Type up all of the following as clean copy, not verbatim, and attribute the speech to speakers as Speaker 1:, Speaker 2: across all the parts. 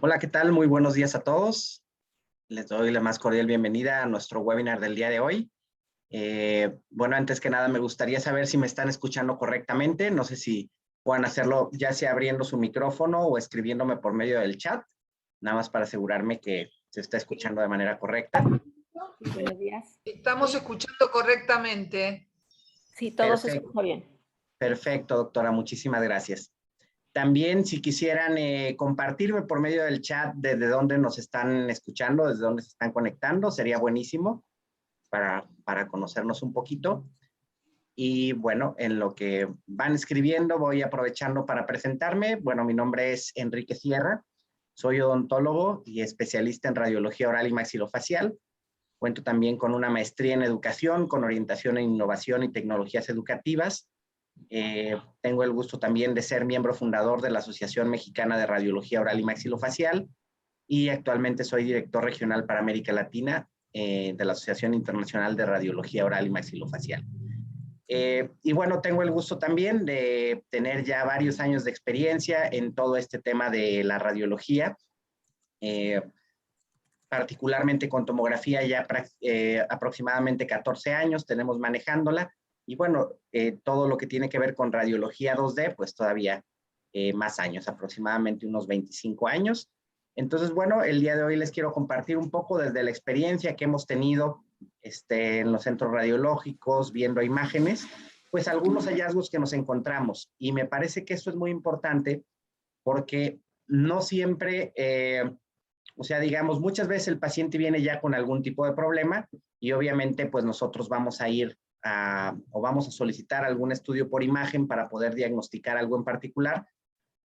Speaker 1: Hola, ¿qué tal? Muy buenos días a todos. Les doy la más cordial bienvenida a nuestro webinar del día de hoy. Bueno, antes que nada me gustaría saber si me están escuchando correctamente. No sé si puedan hacerlo ya sea abriendo su micrófono o escribiéndome por medio del chat, nada más para asegurarme que se está escuchando de manera correcta.
Speaker 2: Sí, buenos días.
Speaker 3: Estamos escuchando correctamente.
Speaker 2: Sí, todo se
Speaker 1: Perfecto,
Speaker 2: escucha bien.
Speaker 1: perfecto, doctora. Muchísimas gracias. También, si quisieran compartirme por medio del chat desde dónde nos están escuchando, desde dónde se están conectando, sería buenísimo para conocernos un poquito. Y bueno, en lo que van escribiendo, voy aprovechando para presentarme. Bueno, mi nombre es Enrique Sierra, soy odontólogo y especialista en radiología oral y maxilofacial. Cuento también con una maestría en educación, con orientación en innovación y tecnologías educativas. Tengo el gusto también de ser miembro fundador de la Asociación Mexicana de Radiología Oral y Maxilofacial y actualmente soy director regional para América Latina de la Asociación Internacional de Radiología Oral y Maxilofacial. Y bueno, tengo el gusto también de tener ya varios años de experiencia en todo este tema de la radiología, particularmente con tomografía ya aproximadamente 14 años tenemos manejándola. Y bueno, todo lo que tiene que ver con radiología 2D, pues todavía más años, aproximadamente unos 25 años. Entonces, bueno, el día de hoy les quiero compartir un poco desde la experiencia que hemos tenido en los centros radiológicos, viendo imágenes, pues algunos hallazgos que nos encontramos. Y me parece que esto es muy importante porque no siempre, o sea, digamos, muchas veces el paciente viene ya con algún tipo de problema y obviamente pues nosotros vamos a ir o vamos a solicitar algún estudio por imagen para poder diagnosticar algo en particular,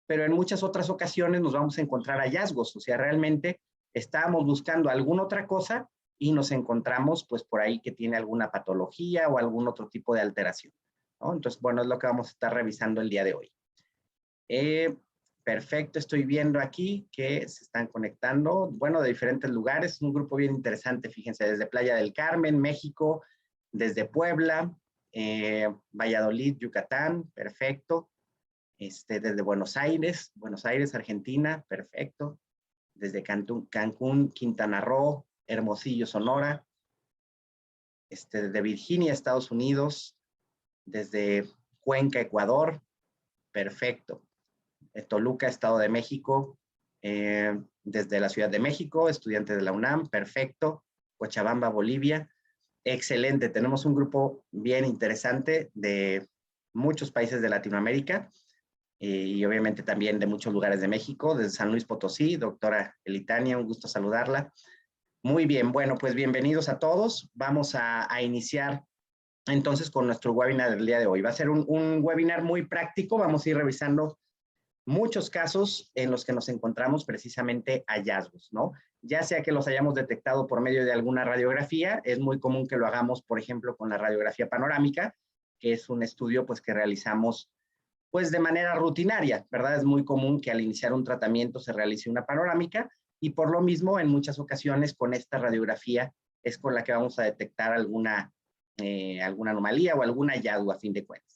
Speaker 1: pero en muchas otras ocasiones nos vamos a encontrar hallazgos, o sea, realmente estábamos buscando alguna otra cosa y nos encontramos pues por ahí que tiene alguna patología o algún otro tipo de alteración, ¿no? Entonces, bueno, es lo que vamos a estar revisando el día de hoy. Perfecto, estoy viendo aquí que se están conectando, bueno, de diferentes lugares, un grupo bien interesante, fíjense, desde Playa del Carmen, México, desde Puebla, Valladolid, Yucatán, perfecto, desde Buenos Aires, Argentina, perfecto, desde Cancún, Quintana Roo, Hermosillo, Sonora, desde Virginia, Estados Unidos, desde Cuenca, Ecuador, perfecto. Toluca, Estado de México, desde la Ciudad de México, estudiante de la UNAM, perfecto. Cochabamba, Bolivia, excelente. Tenemos un grupo bien interesante de muchos países de Latinoamérica y obviamente también de muchos lugares de México, desde San Luis Potosí, doctora Elitania, un gusto saludarla. Muy bien, bueno, pues bienvenidos a todos. Vamos a iniciar entonces con nuestro webinar del día de hoy. Va a ser un webinar muy práctico, vamos a ir revisando muchos casos en los que nos encontramos precisamente hallazgos, ¿no? Ya sea que los hayamos detectado por medio de alguna radiografía, es muy común que lo hagamos, por ejemplo, con la radiografía panorámica, que es un estudio pues que realizamos pues de manera rutinaria, ¿verdad? Es muy común que al iniciar un tratamiento se realice una panorámica y por lo mismo en muchas ocasiones con esta radiografía es con la que vamos a detectar alguna anomalía o algún hallazgo a fin de cuentas.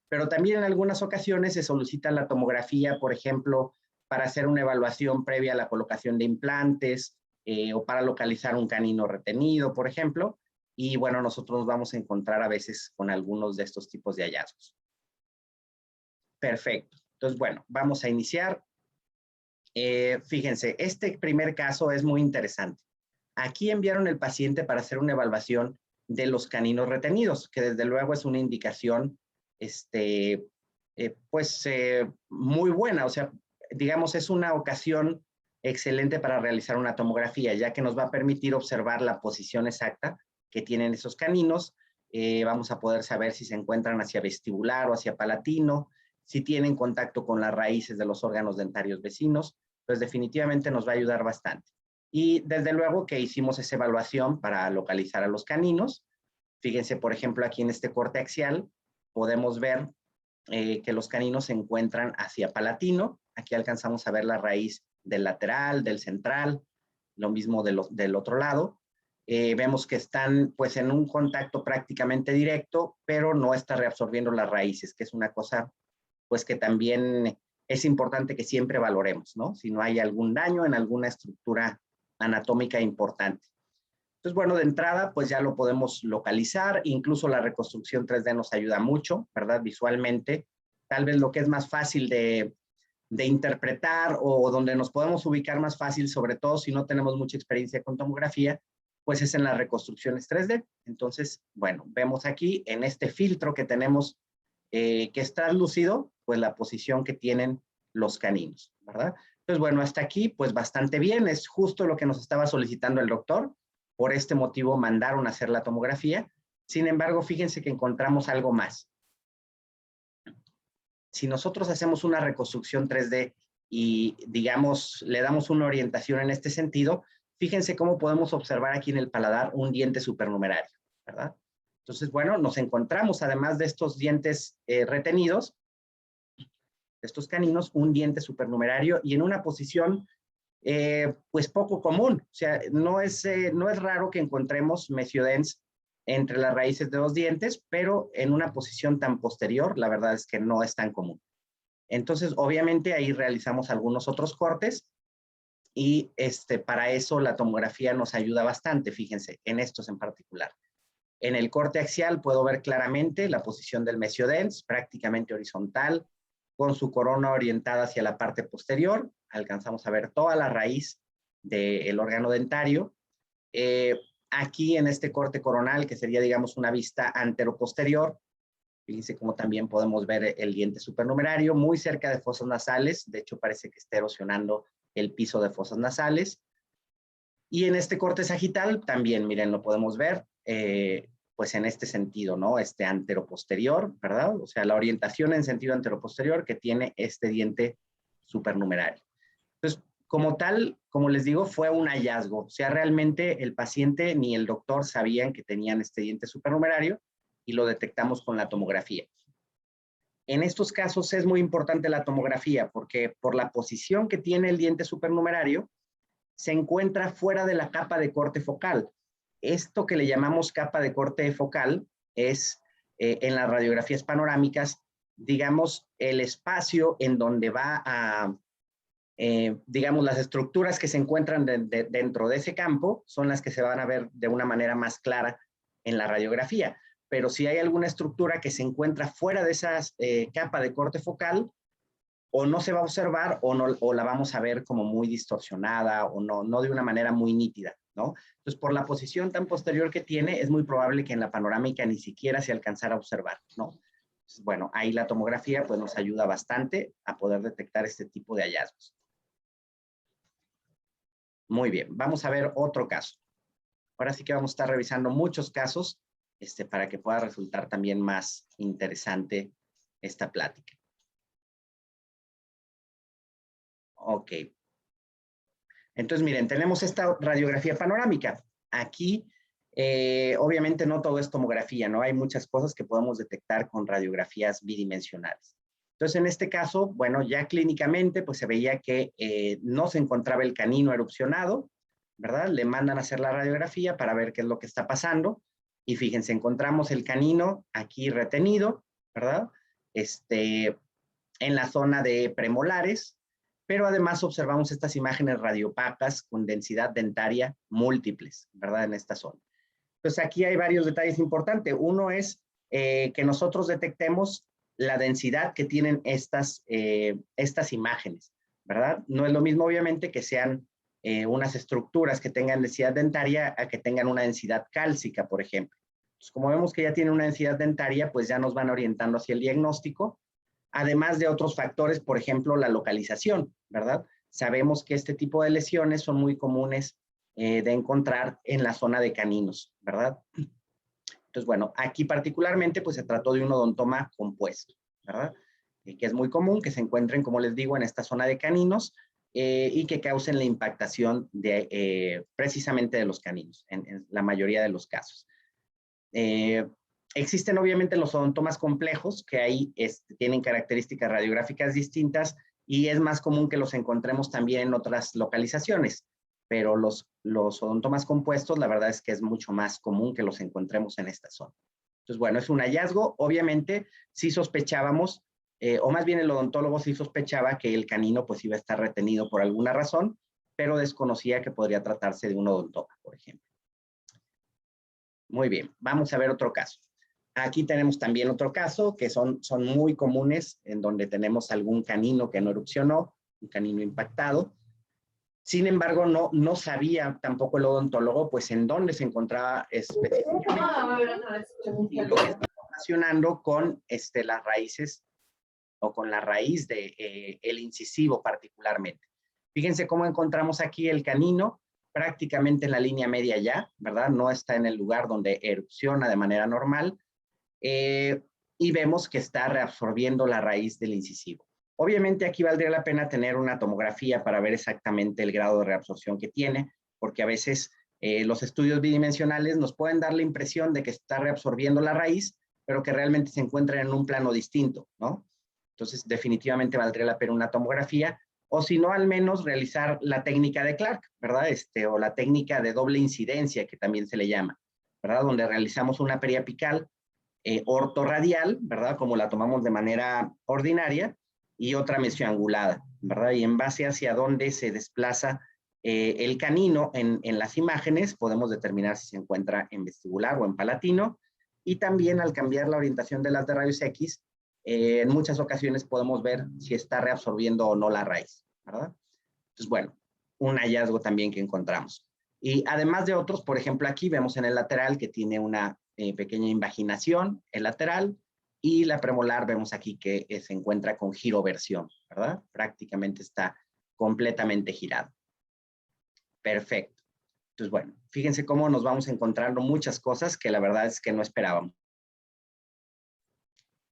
Speaker 1: Pero también en algunas ocasiones se solicita la tomografía, por ejemplo, para hacer una evaluación previa a la colocación de implantes o para localizar un canino retenido, por ejemplo. Y bueno, nosotros nos vamos a encontrar a veces con algunos de estos tipos de hallazgos. Perfecto. Entonces, bueno, vamos a iniciar. Fíjense, este primer caso es muy interesante. Aquí enviaron el paciente para hacer una evaluación de los caninos retenidos, que desde luego es una indicación muy buena, o sea, digamos, es una ocasión excelente para realizar una tomografía, ya que nos va a permitir observar la posición exacta que tienen esos caninos. Vamos a poder saber si se encuentran hacia vestibular o hacia palatino, si tienen contacto con las raíces de los órganos dentarios vecinos, pues definitivamente nos va a ayudar bastante. Y desde luego que hicimos esa evaluación para localizar a los caninos. Fíjense, por ejemplo, aquí en este corte axial podemos ver que los caninos se encuentran hacia palatino. Aquí alcanzamos a ver la raíz del lateral, del central, lo mismo del otro lado. Vemos que están pues en un contacto prácticamente directo, pero no está reabsorbiendo las raíces, que es una cosa pues que también es importante que siempre valoremos, ¿no? Si no hay algún daño en alguna estructura anatómica importante. Entonces, bueno, de entrada, pues ya lo podemos localizar, incluso la reconstrucción 3D nos ayuda mucho, ¿verdad? Visualmente, tal vez lo que es más fácil de interpretar o donde nos podemos ubicar más fácil, sobre todo si no tenemos mucha experiencia con tomografía, pues es en las reconstrucciones 3D. Entonces, bueno, vemos aquí en este filtro que tenemos que es translúcido, pues la posición que tienen los caninos, ¿verdad? Entonces, bueno, hasta aquí, pues bastante bien, es justo lo que nos estaba solicitando el doctor. Por este motivo mandaron a hacer la tomografía. Sin embargo, fíjense que encontramos algo más. Si nosotros hacemos una reconstrucción 3D y, digamos, le damos una orientación en este sentido, fíjense cómo podemos observar aquí en el paladar un diente supernumerario, ¿verdad? Entonces, bueno, nos encontramos, además de estos dientes retenidos, de estos caninos, un diente supernumerario y en una posición pues poco común. O sea, no es raro que encontremos mesiodens entre las raíces de los dientes, pero en una posición tan posterior, la verdad es que no es tan común. Entonces, obviamente, ahí realizamos algunos otros cortes y para eso la tomografía nos ayuda bastante, fíjense, en estos en particular. En el corte axial puedo ver claramente la posición del mesiodens, prácticamente horizontal, con su corona orientada hacia la parte posterior. Alcanzamos a ver toda la raíz del órgano dentario. Aquí en este corte coronal, que sería, digamos, una vista anteroposterior, fíjense cómo también podemos ver el diente supernumerario, muy cerca de fosas nasales. De hecho, parece que está erosionando el piso de fosas nasales. Y en este corte sagital también, miren, lo podemos ver, pues en este sentido, ¿no? Anteroposterior, ¿verdad? O sea, la orientación en sentido anteroposterior que tiene este diente supernumerario. Entonces, como tal, como les digo, fue un hallazgo. O sea, realmente el paciente ni el doctor sabían que tenían este diente supernumerario y lo detectamos con la tomografía. En estos casos es muy importante la tomografía porque por la posición que tiene el diente supernumerario, se encuentra fuera de la capa de corte focal. Esto que le llamamos capa de corte focal es, en las radiografías panorámicas, digamos, el espacio en donde va a, digamos, las estructuras que se encuentran dentro de ese campo son las que se van a ver de una manera más clara en la radiografía. Pero si hay alguna estructura que se encuentra fuera de esa capa de corte focal, o no se va a observar o la vamos a ver como muy distorsionada o no de una manera muy nítida, ¿no? Entonces, por la posición tan posterior que tiene, es muy probable que en la panorámica ni siquiera se alcanzara a observar, ¿no? Entonces, bueno, ahí la tomografía pues nos ayuda bastante a poder detectar este tipo de hallazgos. Muy bien, vamos a ver otro caso. Ahora sí que vamos a estar revisando muchos casos para que pueda resultar también más interesante esta plática. Ok. Entonces, miren, tenemos esta radiografía panorámica. Aquí, obviamente, no todo es tomografía, ¿no? Hay muchas cosas que podemos detectar con radiografías bidimensionales. Entonces, en este caso, bueno, ya clínicamente, pues se veía que no se encontraba el canino erupcionado, ¿verdad? Le mandan a hacer la radiografía para ver qué es lo que está pasando. Y fíjense, encontramos el canino aquí retenido, ¿verdad? En la zona de premolares, pero además observamos estas imágenes radiopacas con densidad dentaria múltiples, ¿verdad? En esta zona. Entonces, aquí hay varios detalles importantes. Uno es que nosotros detectemos la densidad que tienen estas imágenes, ¿verdad? No es lo mismo, obviamente, que sean unas estructuras que tengan densidad dentaria a que tengan una densidad cálcica, por ejemplo. Entonces, como vemos que ya tienen una densidad dentaria, pues ya nos van orientando hacia el diagnóstico, además de otros factores, por ejemplo, la localización, ¿verdad? Sabemos que este tipo de lesiones son muy comunes de encontrar en la zona de caninos, ¿verdad? Entonces, bueno, aquí particularmente, pues se trató de un odontoma compuesto, ¿verdad? Que es muy común que se encuentren, como les digo, en esta zona de caninos y que causen la impactación de, precisamente de los caninos, en la mayoría de los casos. Existen obviamente los odontomas complejos, que ahí tienen características radiográficas distintas y es más común que los encontremos también en otras localizaciones, pero los odontomas compuestos, la verdad es que es mucho más común que los encontremos en esta zona. Entonces, bueno, es un hallazgo. Obviamente, sí sospechábamos o más bien el odontólogo sí sospechaba que el canino pues iba a estar retenido por alguna razón, pero desconocía que podría tratarse de un odontoma, por ejemplo. Muy bien, vamos a ver otro caso. Aquí tenemos también otro caso que son muy comunes, en donde tenemos algún canino que no erupcionó, un canino impactado. Sin embargo, no sabía tampoco el odontólogo, pues, en dónde se encontraba específicamente y lo que está relacionando con las raíces o con la raíz de el incisivo particularmente. Fíjense cómo encontramos aquí el canino, prácticamente en la línea media ya, ¿verdad? No está en el lugar donde erupciona de manera normal, y vemos que está reabsorbiendo la raíz del incisivo. Obviamente aquí valdría la pena tener una tomografía para ver exactamente el grado de reabsorción que tiene, porque a veces los estudios bidimensionales nos pueden dar la impresión de que está reabsorbiendo la raíz, pero que realmente se encuentra en un plano distinto, ¿no? Entonces, definitivamente valdría la pena una tomografía, o si no, al menos realizar la técnica de Clark, ¿verdad? O la técnica de doble incidencia, que también se le llama, ¿verdad? Donde realizamos una periapical ortorradial, ¿verdad? Como la tomamos de manera ordinaria, y otra mesioangulada, ¿verdad? Y en base hacia dónde se desplaza el canino en las imágenes, podemos determinar si se encuentra en vestibular o en palatino, y también al cambiar la orientación de las de rayos X, en muchas ocasiones podemos ver si está reabsorbiendo o no la raíz, ¿verdad? Entonces, bueno, un hallazgo también que encontramos. Y además de otros, por ejemplo, aquí vemos en el lateral que tiene una pequeña invaginación, el lateral, y la premolar vemos aquí que se encuentra con giroversión, ¿verdad? Prácticamente está completamente girado. Perfecto. Entonces, bueno, fíjense cómo nos vamos encontrando muchas cosas que la verdad es que no esperábamos.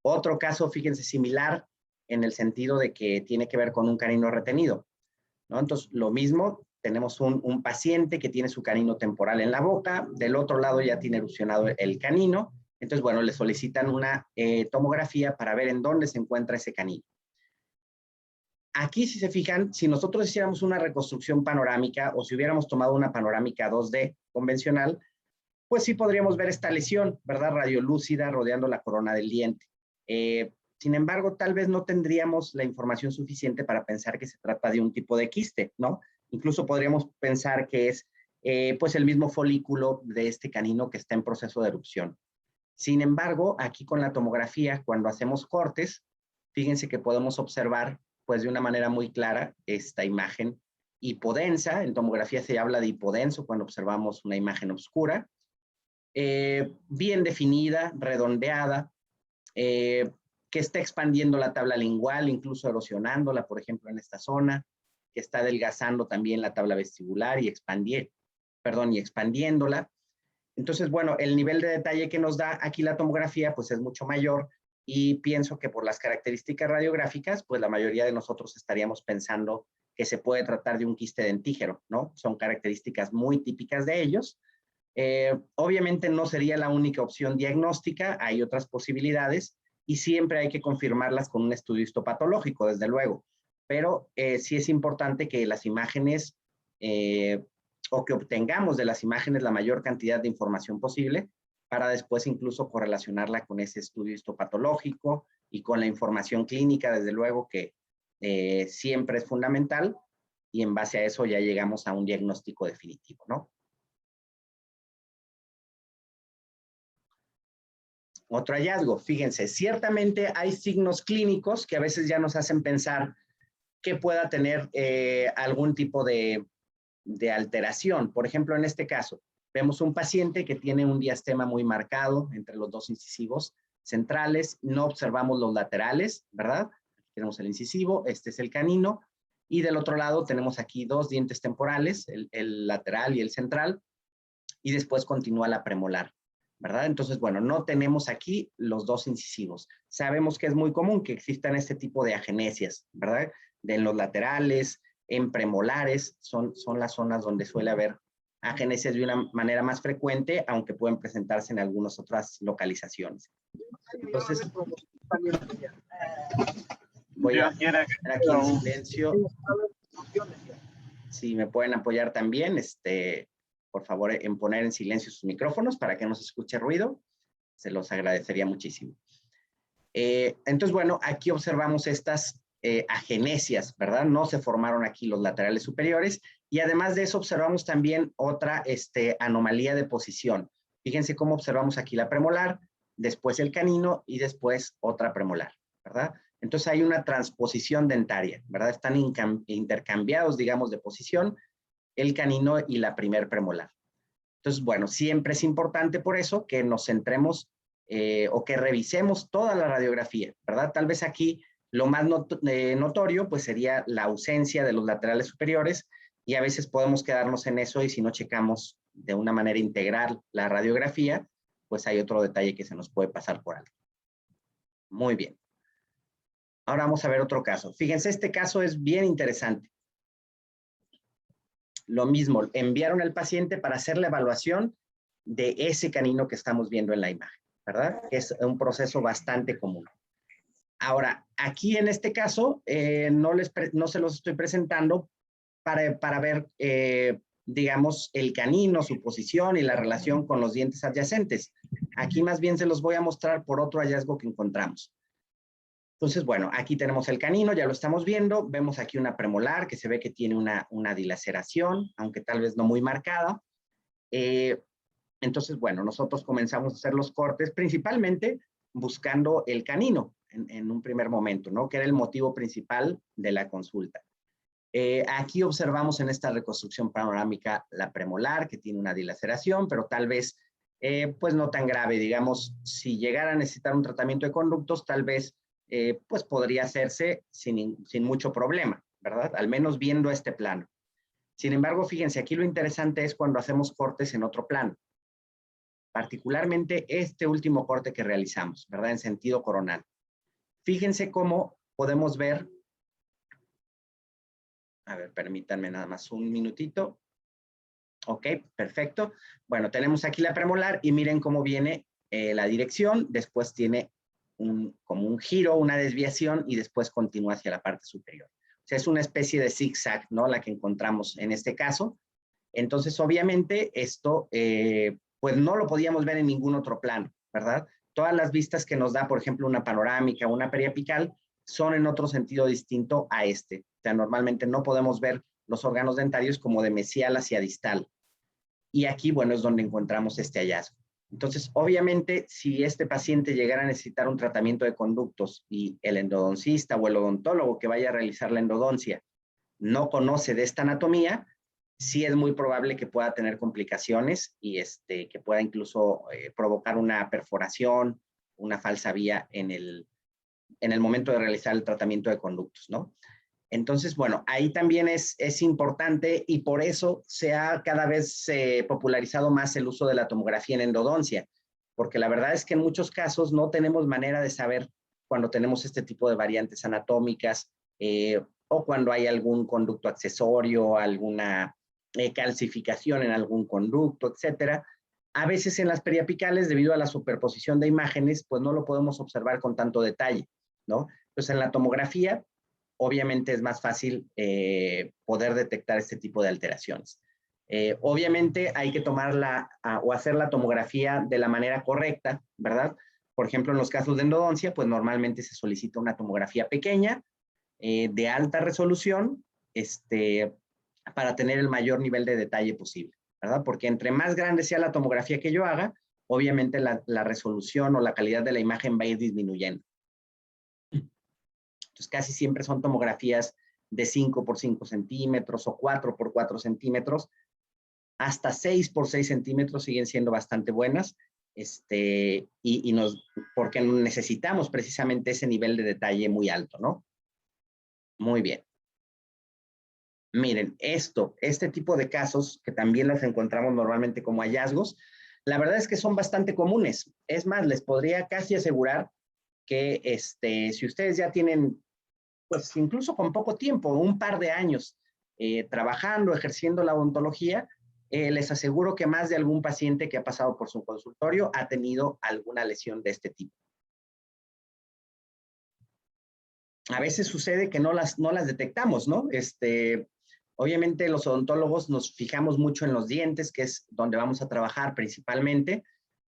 Speaker 1: Otro caso, fíjense, similar en el sentido de que tiene que ver con un canino retenido, ¿no? Entonces, lo mismo, tenemos un paciente que tiene su canino temporal en la boca, del otro lado ya tiene erupcionado el canino, entonces, bueno, le solicitan una tomografía para ver en dónde se encuentra ese canino. Aquí, si se fijan, si nosotros hiciéramos una reconstrucción panorámica o si hubiéramos tomado una panorámica 2D convencional, pues sí podríamos ver esta lesión, ¿verdad? Radiolúcida rodeando la corona del diente. Sin embargo, tal vez no tendríamos la información suficiente para pensar que se trata de un tipo de quiste, ¿no? Incluso podríamos pensar que es pues el mismo folículo de este canino que está en proceso de erupción. Sin embargo, aquí con la tomografía, cuando hacemos cortes, fíjense que podemos observar pues de una manera muy clara esta imagen hipodensa. En tomografía se habla de hipodenso cuando observamos una imagen oscura, bien definida, redondeada, que está expandiendo la tabla lingual, incluso erosionándola, por ejemplo, en esta zona, que está adelgazando también la tabla vestibular y expandiéndola. Entonces, bueno, el nivel de detalle que nos da aquí la tomografía, pues es mucho mayor, y pienso que por las características radiográficas, pues la mayoría de nosotros estaríamos pensando que se puede tratar de un quiste dentígero, ¿no? Son características muy típicas de ellos. Obviamente no sería la única opción diagnóstica, hay otras posibilidades y siempre hay que confirmarlas con un estudio histopatológico, desde luego, pero sí es importante que las imágenes o que obtengamos de las imágenes la mayor cantidad de información posible para después incluso correlacionarla con ese estudio histopatológico y con la información clínica, desde luego que siempre es fundamental, y en base a eso ya llegamos a un diagnóstico definitivo, ¿no? Otro hallazgo, fíjense, ciertamente hay signos clínicos que a veces ya nos hacen pensar que pueda tener algún tipo de alteración. Por ejemplo, en este caso, vemos un paciente que tiene un diastema muy marcado entre los dos incisivos centrales, no observamos los laterales, ¿verdad? Aquí tenemos el incisivo, este es el canino, y del otro lado tenemos aquí dos dientes temporales, el lateral y el central, y después continúa la premolar, ¿verdad? Entonces, bueno, no tenemos aquí los dos incisivos. Sabemos que es muy común que existan este tipo de agenesias, ¿verdad? De los laterales, en premolares, son las zonas donde suele haber agenesias de una manera más frecuente, aunque pueden presentarse en algunas otras localizaciones. Entonces, voy a poner aquí en silencio. Si me pueden apoyar también, por favor, en poner en silencio sus micrófonos para que no se escuche ruido, se los agradecería muchísimo. Entonces, bueno, aquí observamos estas agenesias, ¿verdad? No se formaron aquí los laterales superiores y además de eso observamos también otra anomalía de posición. Fíjense cómo observamos aquí la premolar, después el canino y después otra premolar, ¿verdad? Entonces hay una transposición dentaria, ¿verdad? Están intercambiados, digamos, de posición el canino y la primer premolar. Entonces, bueno, siempre es importante por eso que nos centremos o que revisemos toda la radiografía, ¿verdad? Tal vez aquí lo más notorio pues sería la ausencia de los laterales superiores y a veces podemos quedarnos en eso y si no checamos de una manera integral la radiografía, pues hay otro detalle que se nos puede pasar por alto. Muy bien. Ahora vamos a ver otro caso. Fíjense, este caso es bien interesante. Lo mismo, enviaron al paciente para hacer la evaluación de ese canino que estamos viendo en la imagen, ¿verdad? Es un proceso bastante común. Ahora, aquí en este caso, no se los estoy presentando para ver, digamos, el canino, su posición y la relación con los dientes adyacentes. Aquí más bien se los voy a mostrar por otro hallazgo que encontramos. Entonces, bueno, aquí tenemos el canino, ya lo estamos viendo. Vemos aquí una premolar que se ve que tiene una dilaceración, aunque tal vez no muy marcada. Entonces, bueno, nosotros comenzamos a hacer los cortes principalmente buscando el canino en un primer momento, ¿no? Que era el motivo principal de la consulta. Aquí observamos en esta reconstrucción panorámica la premolar que tiene una dilaceración, pero tal vez pues no tan grave. Digamos, si llegara a necesitar un tratamiento de conductos, tal vez pues podría hacerse sin mucho problema, ¿verdad? Al menos viendo este plano. Sin embargo, fíjense, aquí lo interesante es cuando hacemos cortes en otro plano. Particularmente este último corte que realizamos, ¿verdad? En sentido coronal. Fíjense cómo podemos ver. A ver, permítanme nada más un minutito. Ok, perfecto. Bueno, tenemos aquí la premolar y miren cómo viene la dirección. Después tiene como un giro, una desviación y después continúa hacia la parte superior. O sea, es una especie de zigzag, ¿no? La que encontramos en este caso. Entonces, obviamente, esto pues no lo podíamos ver en ningún otro plano, ¿verdad? Todas las vistas que nos da, por ejemplo, una panorámica o una periapical son en otro sentido distinto a este. O sea, normalmente no podemos ver los órganos dentarios como de mesial hacia distal. Y aquí, bueno, es donde encontramos este hallazgo. Entonces, obviamente, si este paciente llegara a necesitar un tratamiento de conductos y el endodoncista o el odontólogo que vaya a realizar la endodoncia no conoce de esta anatomía, sí es muy probable que pueda tener complicaciones y que pueda incluso provocar una perforación, una falsa vía en el momento de realizar el tratamiento de conductos, ¿no? Entonces, bueno, ahí también es importante y por eso se ha cada vez popularizado más el uso de la tomografía en endodoncia, porque la verdad es que en muchos casos no tenemos manera de saber cuando tenemos este tipo de variantes anatómicas o cuando hay algún conducto accesorio, alguna calcificación en algún conducto, etcétera. A veces en las periapicales, debido a la superposición de imágenes, pues no lo podemos observar con tanto detalle, ¿no? Entonces, en la tomografía, obviamente es más fácil poder detectar este tipo de alteraciones. Obviamente hay que tomarla o hacer la tomografía de la manera correcta, ¿verdad? Por ejemplo, en los casos de endodoncia, pues normalmente se solicita una tomografía pequeña, de alta resolución, para tener el mayor nivel de detalle posible, ¿verdad? Porque entre más grande sea la tomografía que yo haga, obviamente la resolución o la calidad de la imagen va a ir disminuyendo. Entonces, casi siempre son tomografías de 5 por 5 centímetros o 4 por 4 centímetros. Hasta 6 por 6 centímetros siguen siendo bastante buenas, porque necesitamos precisamente ese nivel de detalle muy alto, ¿no? Muy bien. Miren, este tipo de casos, que también los encontramos normalmente como hallazgos, la verdad es que son bastante comunes. Es más, les podría casi asegurar que si ustedes ya tienen, pues incluso con poco tiempo, un par de años trabajando, ejerciendo la odontología, les aseguro que más de algún paciente que ha pasado por su consultorio ha tenido alguna lesión de este tipo. A veces sucede que no las detectamos, ¿no? Obviamente los odontólogos nos fijamos mucho en los dientes, que es donde vamos a trabajar principalmente,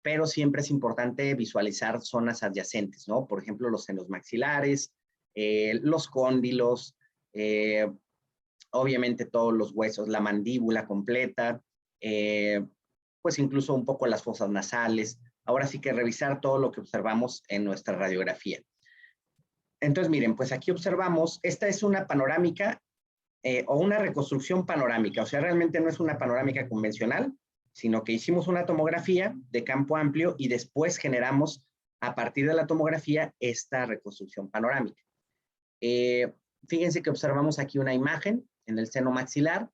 Speaker 1: pero siempre es importante visualizar zonas adyacentes, ¿no? Por ejemplo, los senos maxilares, los cóndilos, obviamente todos los huesos, la mandíbula completa, pues incluso un poco las fosas nasales. Ahora sí que revisar todo lo que observamos en nuestra radiografía. Entonces, miren, pues aquí observamos, esta es una panorámica o una reconstrucción panorámica, o sea, realmente no es una panorámica convencional, sino que hicimos una tomografía de campo amplio y después generamos, a partir de la tomografía, esta reconstrucción panorámica. Fíjense que observamos aquí una imagen en el seno maxilar,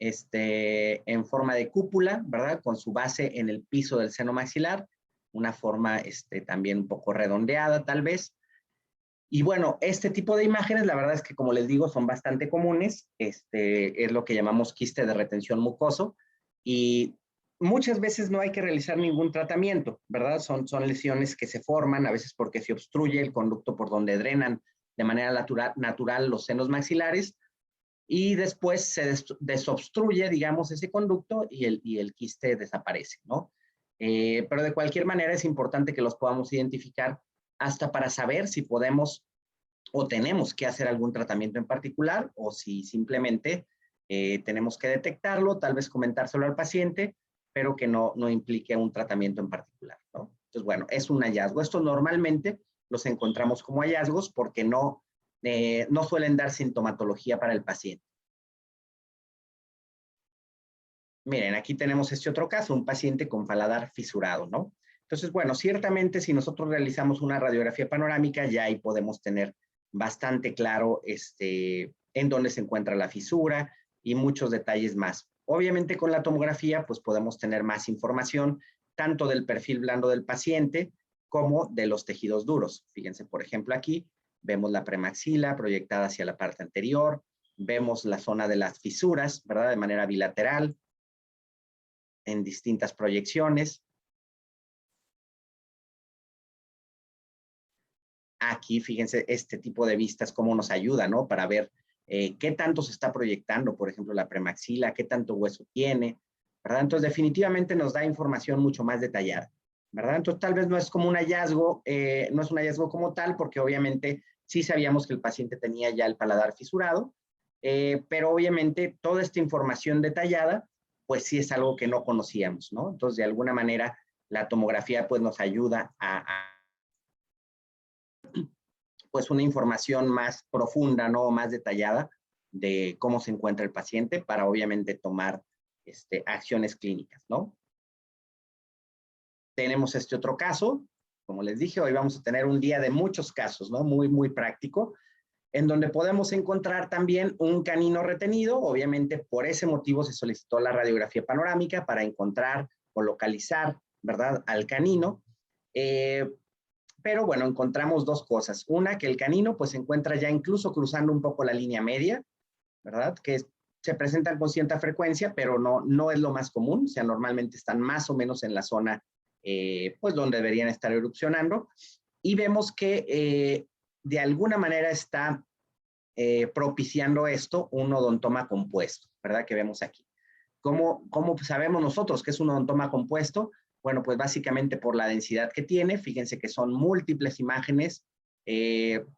Speaker 1: en forma de cúpula, ¿verdad? Con su base en el piso del seno maxilar, una forma también un poco redondeada, tal vez. Y bueno, este tipo de imágenes, la verdad es que, como les digo, son bastante comunes. Es lo que llamamos quiste de retención mucoso. Y muchas veces no hay que realizar ningún tratamiento, ¿verdad? Son lesiones que se forman, a veces porque se obstruye el conducto por donde drenan de manera natural los senos maxilares, y después se desobstruye, digamos, ese conducto y el quiste desaparece, ¿no? Pero de cualquier manera es importante que los podamos identificar hasta para saber si podemos o tenemos que hacer algún tratamiento en particular o si simplemente tenemos que detectarlo, tal vez comentárselo al paciente, pero que no implique un tratamiento en particular, ¿no? Entonces, bueno, es un hallazgo. Esto normalmente los encontramos como hallazgos porque no suelen dar sintomatología para el paciente. Miren, aquí tenemos este otro caso, un paciente con paladar fisurado, ¿no? Entonces, bueno, ciertamente si nosotros realizamos una radiografía panorámica, ya ahí podemos tener bastante claro en dónde se encuentra la fisura y muchos detalles más. Obviamente con la tomografía, pues podemos tener más información, tanto del perfil blando del paciente como de los tejidos duros. Fíjense, por ejemplo, aquí vemos la premaxila proyectada hacia la parte anterior, vemos la zona de las fisuras, ¿verdad? De manera bilateral, en distintas proyecciones. Aquí, fíjense, este tipo de vistas cómo nos ayuda, ¿no? Para ver qué tanto se está proyectando, por ejemplo, la premaxila, qué tanto hueso tiene, ¿verdad? Entonces, definitivamente nos da información mucho más detallada, ¿verdad? Entonces, tal vez no es como un hallazgo, no es un hallazgo como tal, porque obviamente sí sabíamos que el paciente tenía ya el paladar fisurado, pero obviamente toda esta información detallada, pues sí es algo que no conocíamos, ¿no? Entonces, de alguna manera, la tomografía pues nos ayuda a pues una información más profunda, ¿no? Más detallada de cómo se encuentra el paciente para obviamente tomar acciones clínicas, ¿no? Tenemos este otro caso, como les dije, hoy vamos a tener un día de muchos casos, ¿no? Muy, muy práctico, en donde podemos encontrar también un canino retenido. Obviamente, por ese motivo se solicitó la radiografía panorámica para encontrar o localizar, ¿verdad?, al canino. Pero bueno, encontramos dos cosas. Una, que el canino pues se encuentra ya incluso cruzando un poco la línea media, ¿verdad? Que se presentan con cierta frecuencia, pero no es lo más común. O sea, normalmente están más o menos en la zona, pues donde deberían estar erupcionando. Y vemos que de alguna manera está propiciando esto un odontoma compuesto, ¿verdad? Que vemos aquí. ¿Cómo sabemos nosotros que es un odontoma compuesto? Bueno, pues básicamente por la densidad que tiene. Fíjense que son múltiples imágenes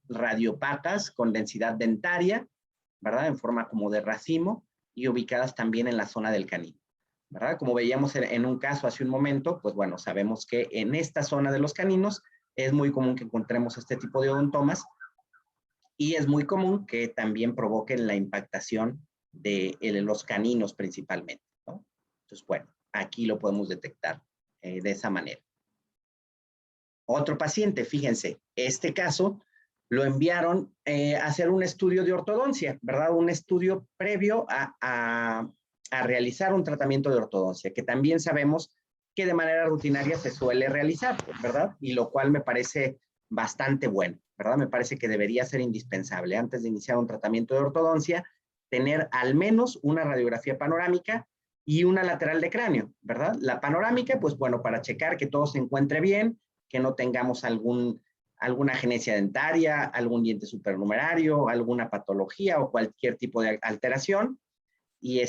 Speaker 1: radiopatas con densidad dentaria, ¿verdad? En forma como de racimo y ubicadas también en la zona del canino, ¿verdad? Como veíamos en un caso hace un momento, pues bueno, sabemos que en esta zona de los caninos es muy común que encontremos este tipo de odontomas y es muy común que también provoquen la impactación de los caninos principalmente, ¿no? Entonces, bueno, aquí lo podemos detectar de esa manera. Otro paciente, fíjense, este caso lo enviaron a hacer un estudio de ortodoncia, ¿verdad? Un estudio previo a realizar un tratamiento de ortodoncia, que también sabemos que de manera rutinaria se suele realizar, ¿verdad? Y lo cual me parece bastante bueno, ¿verdad? Me parece que debería ser indispensable antes de iniciar un tratamiento de ortodoncia, tener al menos una radiografía panorámica y una lateral de cráneo, ¿verdad? La panorámica, pues bueno, para checar que todo se encuentre bien, que no tengamos alguna agenesia dentaria, algún diente supernumerario, alguna patología o cualquier tipo de alteración. Y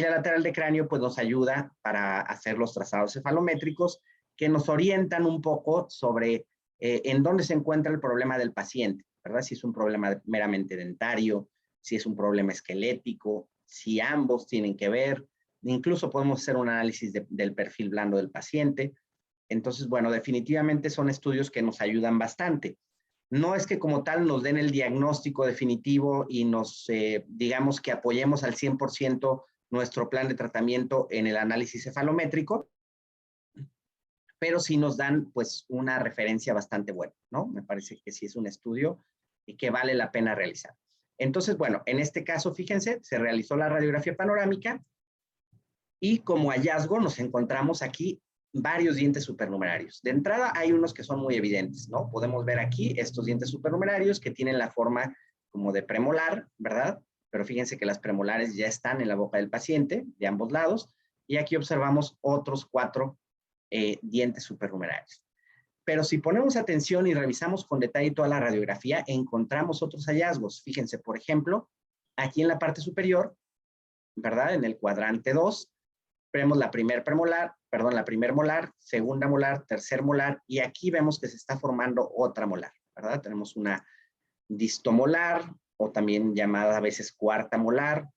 Speaker 1: la lateral de cráneo pues nos ayuda para hacer los trazados cefalométricos que nos orientan un poco sobre en dónde se encuentra el problema del paciente, ¿verdad? Si es un problema meramente dentario, si es un problema esquelético, si ambos tienen que ver. Incluso podemos hacer un análisis del perfil blando del paciente. Entonces, bueno, definitivamente son estudios que nos ayudan bastante. No es que como tal nos den el diagnóstico definitivo y nos, digamos que apoyemos al 100% nuestro plan de tratamiento en el análisis cefalométrico, pero sí nos dan pues una referencia bastante buena, ¿no? Me parece que sí es un estudio y que vale la pena realizar. Entonces, bueno, en este caso, fíjense, se realizó la radiografía panorámica y como hallazgo nos encontramos aquí varios dientes supernumerarios. De entrada hay unos que son muy evidentes, ¿no? Podemos ver aquí estos dientes supernumerarios que tienen la forma como de premolar, ¿verdad? Pero fíjense que las premolares ya están en la boca del paciente, de ambos lados, y aquí observamos otros 4 dientes supernumerarios. Pero si ponemos atención y revisamos con detalle toda la radiografía, encontramos otros hallazgos. Fíjense, por ejemplo, aquí en la parte superior, ¿verdad? En el cuadrante 2, vemos la primer molar, segunda molar, tercer molar, y aquí vemos que se está formando otra molar, ¿verdad? Tenemos una distomolar, o también llamada a veces cuarta molar,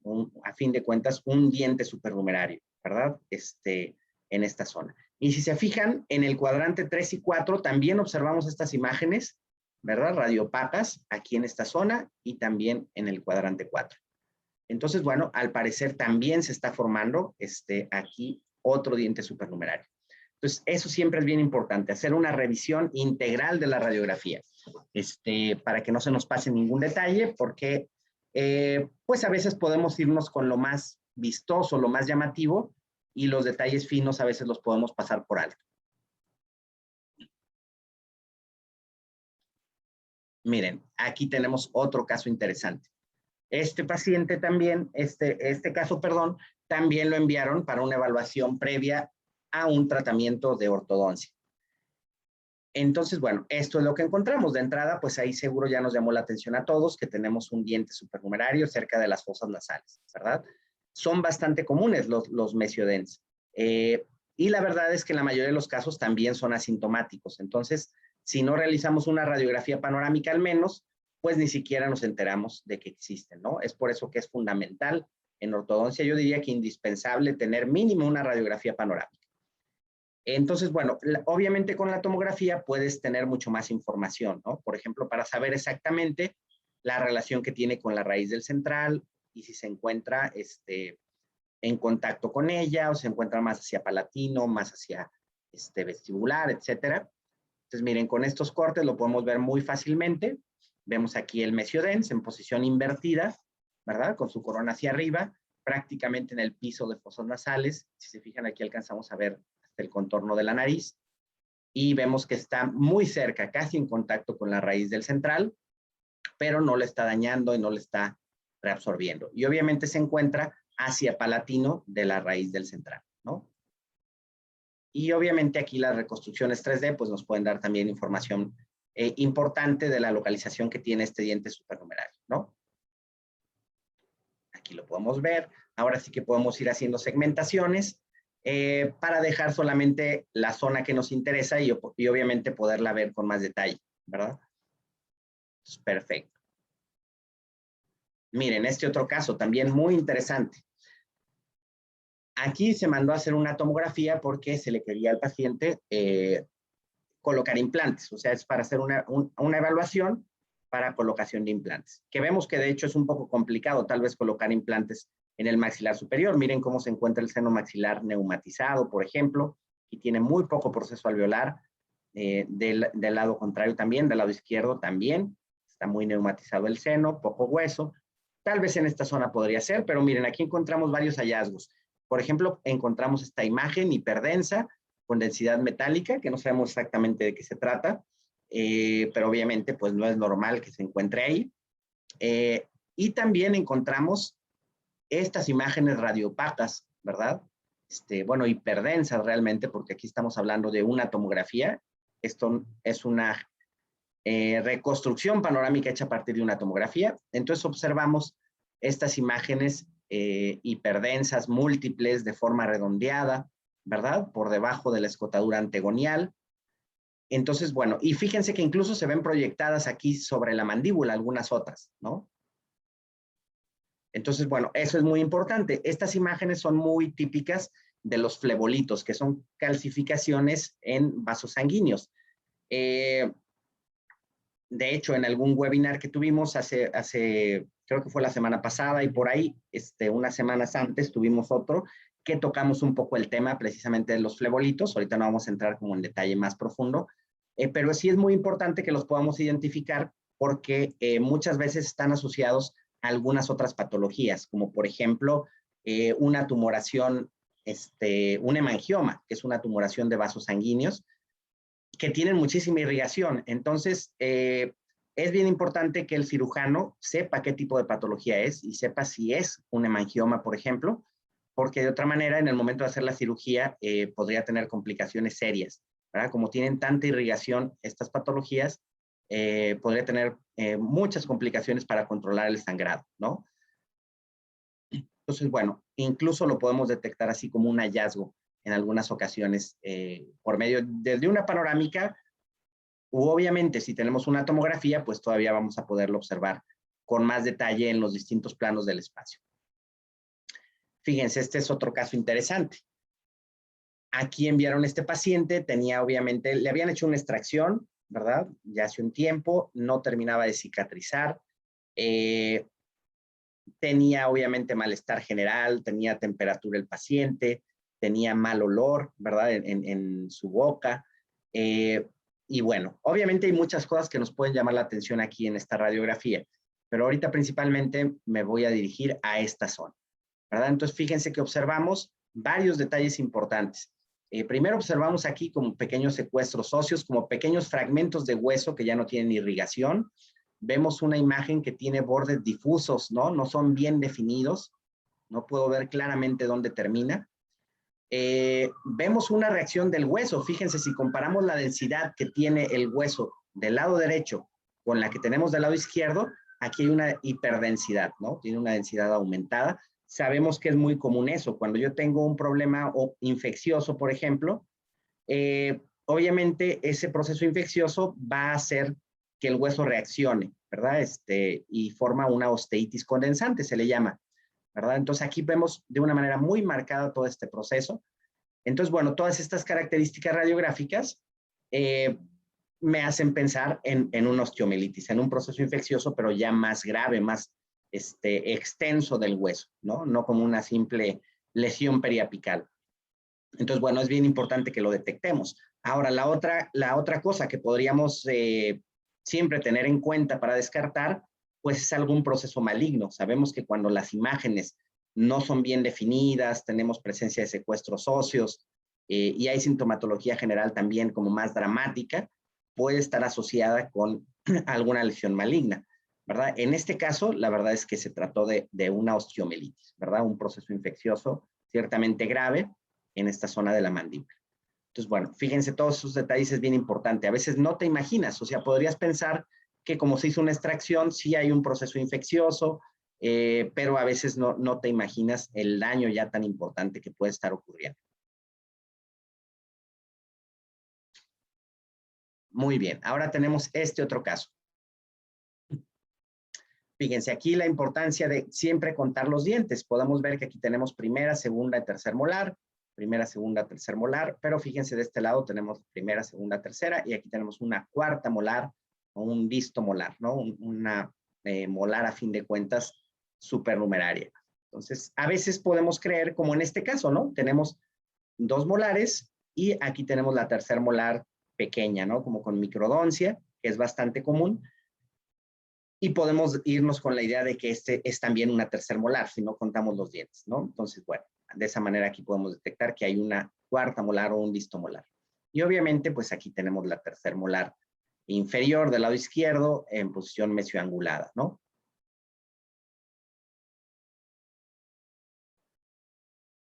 Speaker 1: a fin de cuentas, un diente supernumerario, ¿verdad? En esta zona. Y si se fijan, en el cuadrante 3 y 4 también observamos estas imágenes, ¿verdad? Radiopacas, aquí en esta zona, y también en el cuadrante 4. Entonces, bueno, al parecer también se está formando aquí otro diente supernumerario. Entonces, eso siempre es bien importante, hacer una revisión integral de la radiografía, para que no se nos pase ningún detalle, porque pues a veces podemos irnos con lo más vistoso, lo más llamativo, y los detalles finos a veces los podemos pasar por alto. Miren, aquí tenemos otro caso interesante. Este paciente también, este caso, perdón, también lo enviaron para una evaluación previa a un tratamiento de ortodoncia. Entonces, bueno, esto es lo que encontramos. De entrada, pues ahí seguro ya nos llamó la atención a todos que tenemos un diente supernumerario cerca de las fosas nasales, ¿verdad? Son bastante comunes los mesiodens. Y la verdad es que en la mayoría de los casos también son asintomáticos. Entonces, si no realizamos una radiografía panorámica al menos, pues ni siquiera nos enteramos de que existen, ¿no? Es por eso que es fundamental en ortodoncia, yo diría que indispensable tener mínimo una radiografía panorámica. Entonces, bueno, obviamente con la tomografía puedes tener mucho más información, ¿no? Por ejemplo, para saber exactamente la relación que tiene con la raíz del central y si se encuentra en contacto con ella o se encuentra más hacia palatino, más hacia vestibular, etcétera. Entonces, miren, con estos cortes lo podemos ver muy fácilmente. Vemos aquí el mesiodens en posición invertida, ¿verdad? Con su corona hacia arriba, prácticamente en el piso de fosas nasales. Si se fijan aquí alcanzamos a ver hasta el contorno de la nariz y vemos que está muy cerca, casi en contacto con la raíz del central, pero no le está dañando y no le está reabsorbiendo. Y obviamente se encuentra hacia palatino de la raíz del central, ¿no? Y obviamente aquí las reconstrucciones 3D pues nos pueden dar también información importante de la localización que tiene este diente supernumerario, ¿no? Aquí lo podemos ver. Ahora sí que podemos ir haciendo segmentaciones para dejar solamente la zona que nos interesa y obviamente poderla ver con más detalle, ¿verdad? Entonces, perfecto. Miren, este otro caso también muy interesante. Aquí se mandó a hacer una tomografía porque se le quería al paciente colocar implantes, o sea, es para hacer una evaluación para colocación de implantes, que vemos que de hecho es un poco complicado tal vez colocar implantes en el maxilar superior. Miren cómo se encuentra el seno maxilar neumatizado, por ejemplo, y tiene muy poco proceso alveolar. Del lado contrario también, del lado izquierdo también, está muy neumatizado el seno, poco hueso. Tal vez en esta zona podría ser, pero miren, aquí encontramos varios hallazgos. Por ejemplo, encontramos esta imagen hiperdensa con densidad metálica, que no sabemos exactamente de qué se trata, pero obviamente pues no es normal que se encuentre ahí. Y también encontramos estas imágenes radiopacas, ¿verdad? Bueno, hiperdensas realmente, porque aquí estamos hablando de una tomografía. Esto es una reconstrucción panorámica hecha a partir de una tomografía. Entonces observamos estas imágenes hiperdensas, múltiples, de forma redondeada, ¿verdad? Por debajo de la escotadura antegonial. Entonces, bueno, y fíjense que incluso se ven proyectadas aquí sobre la mandíbula algunas otras, ¿no? Entonces, bueno, eso es muy importante. Estas imágenes son muy típicas de los flebolitos, que son calcificaciones en vasos sanguíneos. De hecho, en algún webinar que tuvimos creo que fue la semana pasada y por ahí, unas semanas antes, tuvimos otro que tocamos un poco el tema precisamente de los flebolitos. Ahorita no vamos a entrar como en detalle más profundo, pero sí es muy importante que los podamos identificar porque muchas veces están asociados a algunas otras patologías, como por ejemplo, una tumoración, un hemangioma, que es una tumoración de vasos sanguíneos, que tienen muchísima irrigación. Entonces, es bien importante que el cirujano sepa qué tipo de patología es y sepa si es un hemangioma, por ejemplo, porque de otra manera, en el momento de hacer la cirugía, podría tener complicaciones serias, ¿verdad? Como tienen tanta irrigación estas patologías, podría tener muchas complicaciones para controlar el sangrado, ¿no? Entonces, bueno, incluso lo podemos detectar así como un hallazgo en algunas ocasiones por medio desde una panorámica, u obviamente si tenemos una tomografía, pues todavía vamos a poderlo observar con más detalle en los distintos planos del espacio. Fíjense, este es otro caso interesante. Aquí enviaron este paciente, tenía obviamente, le habían hecho una extracción, ¿verdad? Ya hace un tiempo, no terminaba de cicatrizar, tenía obviamente malestar general, tenía temperatura el paciente, tenía mal olor, ¿verdad? En su boca. Y bueno, obviamente hay muchas cosas que nos pueden llamar la atención aquí en esta radiografía, pero ahorita principalmente me voy a dirigir a esta zona, ¿verdad? Entonces, fíjense que observamos varios detalles importantes. Primero observamos aquí como pequeños secuestros óseos, como pequeños fragmentos de hueso que ya no tienen irrigación. Vemos una imagen que tiene bordes difusos, ¿no? No son bien definidos. No puedo ver claramente dónde termina. Vemos una reacción del hueso. Fíjense, si comparamos la densidad que tiene el hueso del lado derecho con la que tenemos del lado izquierdo, aquí hay una hiperdensidad, ¿no? Tiene una densidad aumentada. Sabemos que es muy común eso. Cuando yo tengo un problema infeccioso, por ejemplo, obviamente ese proceso infeccioso va a hacer que el hueso reaccione, ¿verdad? Y forma una osteitis condensante, se le llama, ¿verdad? Entonces aquí vemos de una manera muy marcada todo este proceso. Entonces, bueno, todas estas características radiográficas me hacen pensar en una osteomielitis, en un proceso infeccioso, pero ya más grave, más extenso del hueso, ¿no? No como una simple lesión periapical. Entonces, bueno, es bien importante que lo detectemos. Ahora, la otra cosa que podríamos siempre tener en cuenta para descartar, pues es algún proceso maligno. Sabemos que cuando las imágenes no son bien definidas, tenemos presencia de secuestros óseos y hay sintomatología general también como más dramática, puede estar asociada con alguna lesión maligna, ¿verdad? En este caso, la verdad es que se trató de una osteomielitis, ¿verdad? Un proceso infeccioso ciertamente grave en esta zona de la mandíbula. Entonces, bueno, fíjense, todos esos detalles es bien importante. A veces no te imaginas, o sea, podrías pensar que como se hizo una extracción, sí hay un proceso infeccioso, pero a veces no te imaginas el daño ya tan importante que puede estar ocurriendo. Muy bien, ahora tenemos este otro caso. Fíjense, aquí la importancia de siempre contar los dientes. Podemos ver que aquí tenemos primera, segunda y tercer molar, primera, segunda, tercer molar, pero fíjense de este lado tenemos primera, segunda, tercera y aquí tenemos una cuarta molar o un distomolar, ¿no? Una molar a fin de cuentas supernumeraria. Entonces, a veces podemos creer, como en este caso, ¿no? Tenemos dos molares y aquí tenemos la tercer molar pequeña, ¿no? Como con microdoncia, que es bastante común. Y podemos irnos con la idea de que este es también una tercer molar, si no contamos los dientes, ¿no? Entonces, bueno, de esa manera aquí podemos detectar que hay una cuarta molar o un distomolar. Y obviamente, pues aquí tenemos la tercer molar inferior del lado izquierdo en posición mesioangulada, ¿no?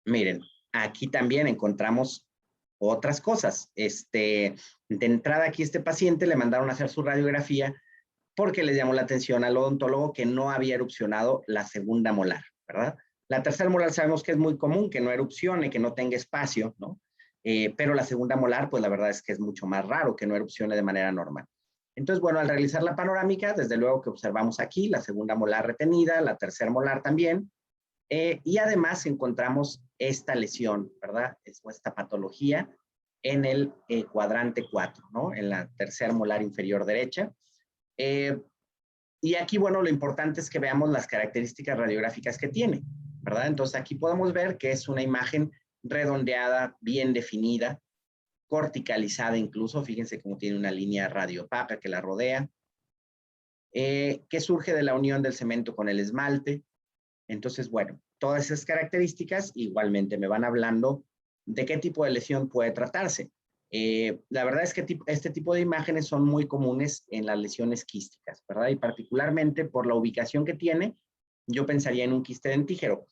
Speaker 1: Miren, aquí también encontramos otras cosas. De entrada aquí este paciente le mandaron a hacer su radiografía porque les llamó la atención al odontólogo que no había erupcionado la segunda molar, ¿verdad? La tercera molar sabemos que es muy común, que no erupcione, que no tenga espacio, ¿no? pero la segunda molar, pues la verdad es que es mucho más raro que no erupcione de manera normal. Entonces, bueno, al realizar la panorámica, desde luego que observamos aquí la segunda molar retenida, la tercera molar también, y además encontramos esta lesión, ¿verdad? Esta patología en el cuadrante 4, ¿no? En la tercera molar inferior derecha. Y aquí, bueno, lo importante es que veamos las características radiográficas que tiene, ¿verdad? Entonces, aquí podemos ver que es una imagen redondeada, bien definida, corticalizada incluso, fíjense cómo tiene una línea radiopaca que la rodea, que surge de la unión del cemento con el esmalte. Entonces, bueno, todas esas características igualmente me van hablando de qué tipo de lesión puede tratarse. La verdad es que este tipo de imágenes son muy comunes en las lesiones quísticas, ¿verdad? Y particularmente por la ubicación que tiene, yo pensaría en un quiste dentígero.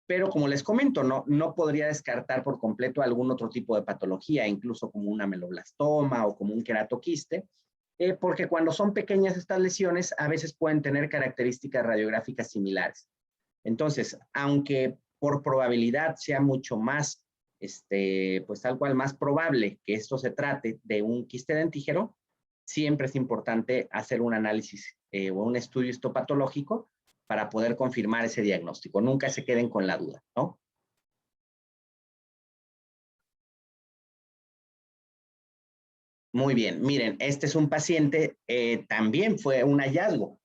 Speaker 1: Pero como les comento, no podría descartar por completo algún otro tipo de patología, incluso como un ameloblastoma o como un queratoquiste, porque cuando son pequeñas estas lesiones, a veces pueden tener características radiográficas similares. Entonces, aunque por probabilidad sea mucho más, pues tal cual más probable que esto se trate de un quiste dentígero, siempre es importante hacer un análisis o un estudio histopatológico para poder confirmar ese diagnóstico. Nunca se queden con la duda, ¿no? Muy bien, miren, este es un paciente, también fue un hallazgo.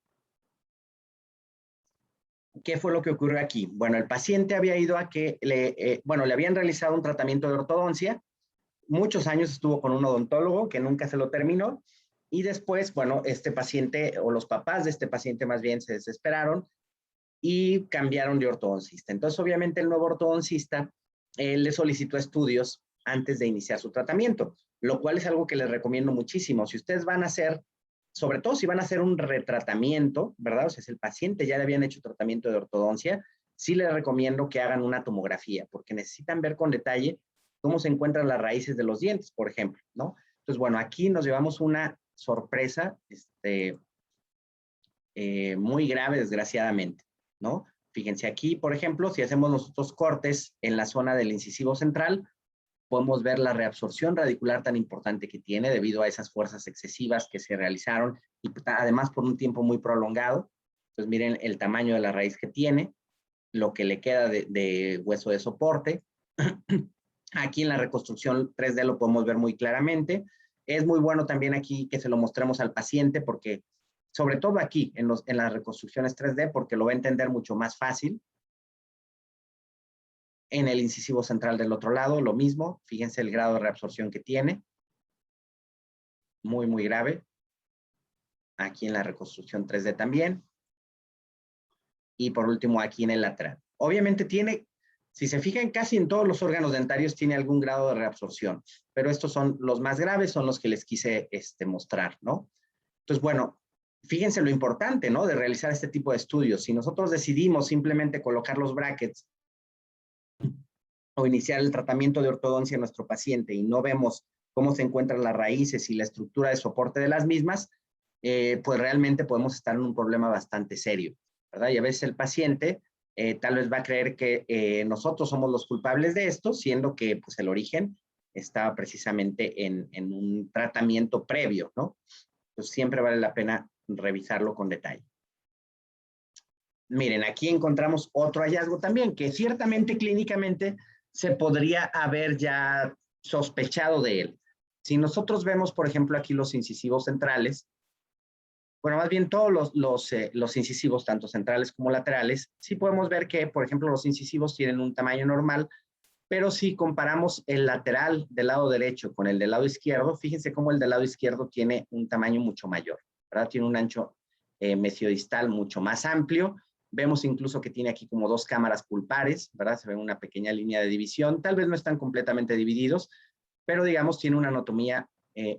Speaker 1: ¿Qué fue lo que ocurrió aquí? Bueno, el paciente había ido a que le habían realizado un tratamiento de ortodoncia. Muchos años estuvo con un odontólogo que nunca se lo terminó. Y después, bueno, este paciente o los papás de este paciente más bien se desesperaron y cambiaron de ortodoncista. Entonces, obviamente, el nuevo ortodoncista le solicitó estudios antes de iniciar su tratamiento, lo cual es algo que les recomiendo muchísimo. Si ustedes van a hacer, sobre todo si van a hacer un retratamiento, ¿verdad? O sea, si el paciente ya le habían hecho tratamiento de ortodoncia, sí les recomiendo que hagan una tomografía, porque necesitan ver con detalle cómo se encuentran las raíces de los dientes, por ejemplo, ¿no? Entonces, bueno, aquí nos llevamos una sorpresa muy grave, desgraciadamente, ¿no? Fíjense aquí, por ejemplo, si hacemos nosotros cortes en la zona del incisivo central, podemos ver la reabsorción radicular tan importante que tiene debido a esas fuerzas excesivas que se realizaron y además por un tiempo muy prolongado. Entonces miren el tamaño de la raíz que tiene, lo que le queda de hueso de soporte. Aquí en la reconstrucción 3D lo podemos ver muy claramente. Es muy bueno también aquí que se lo mostremos al paciente porque, sobre todo aquí en las reconstrucciones 3D, porque lo va a entender mucho más fácil. En el incisivo central del otro lado, lo mismo. Fíjense el grado de reabsorción que tiene. Muy, muy grave. Aquí en la reconstrucción 3D también. Y por último, aquí en el lateral. Obviamente tiene, si se fijan, casi en todos los órganos dentarios tiene algún grado de reabsorción. Pero estos son los más graves, son los que les quise mostrar, ¿no? Entonces, bueno, fíjense lo importante, ¿no? De realizar este tipo de estudios. Si nosotros decidimos simplemente colocar los brackets o iniciar el tratamiento de ortodoncia en nuestro paciente y no vemos cómo se encuentran las raíces y la estructura de soporte de las mismas, pues realmente podemos estar en un problema bastante serio, ¿verdad? Y a veces el paciente tal vez va a creer que nosotros somos los culpables de esto, siendo que pues, el origen estaba precisamente en un tratamiento previo, ¿no? Entonces siempre vale la pena revisarlo con detalle. Miren, aquí encontramos otro hallazgo también, que ciertamente clínicamente se podría haber ya sospechado de él. Si nosotros vemos, por ejemplo, aquí los incisivos centrales, bueno, más bien todos los incisivos, tanto centrales como laterales, sí podemos ver que, por ejemplo, los incisivos tienen un tamaño normal, pero si comparamos el lateral del lado derecho con el del lado izquierdo, fíjense cómo el del lado izquierdo tiene un tamaño mucho mayor, ¿verdad? Tiene un ancho mesiodistal mucho más amplio. Vemos incluso que tiene aquí como dos cámaras pulpares, ¿verdad? Se ve una pequeña línea de división. Tal vez no están completamente divididos, pero digamos tiene una anatomía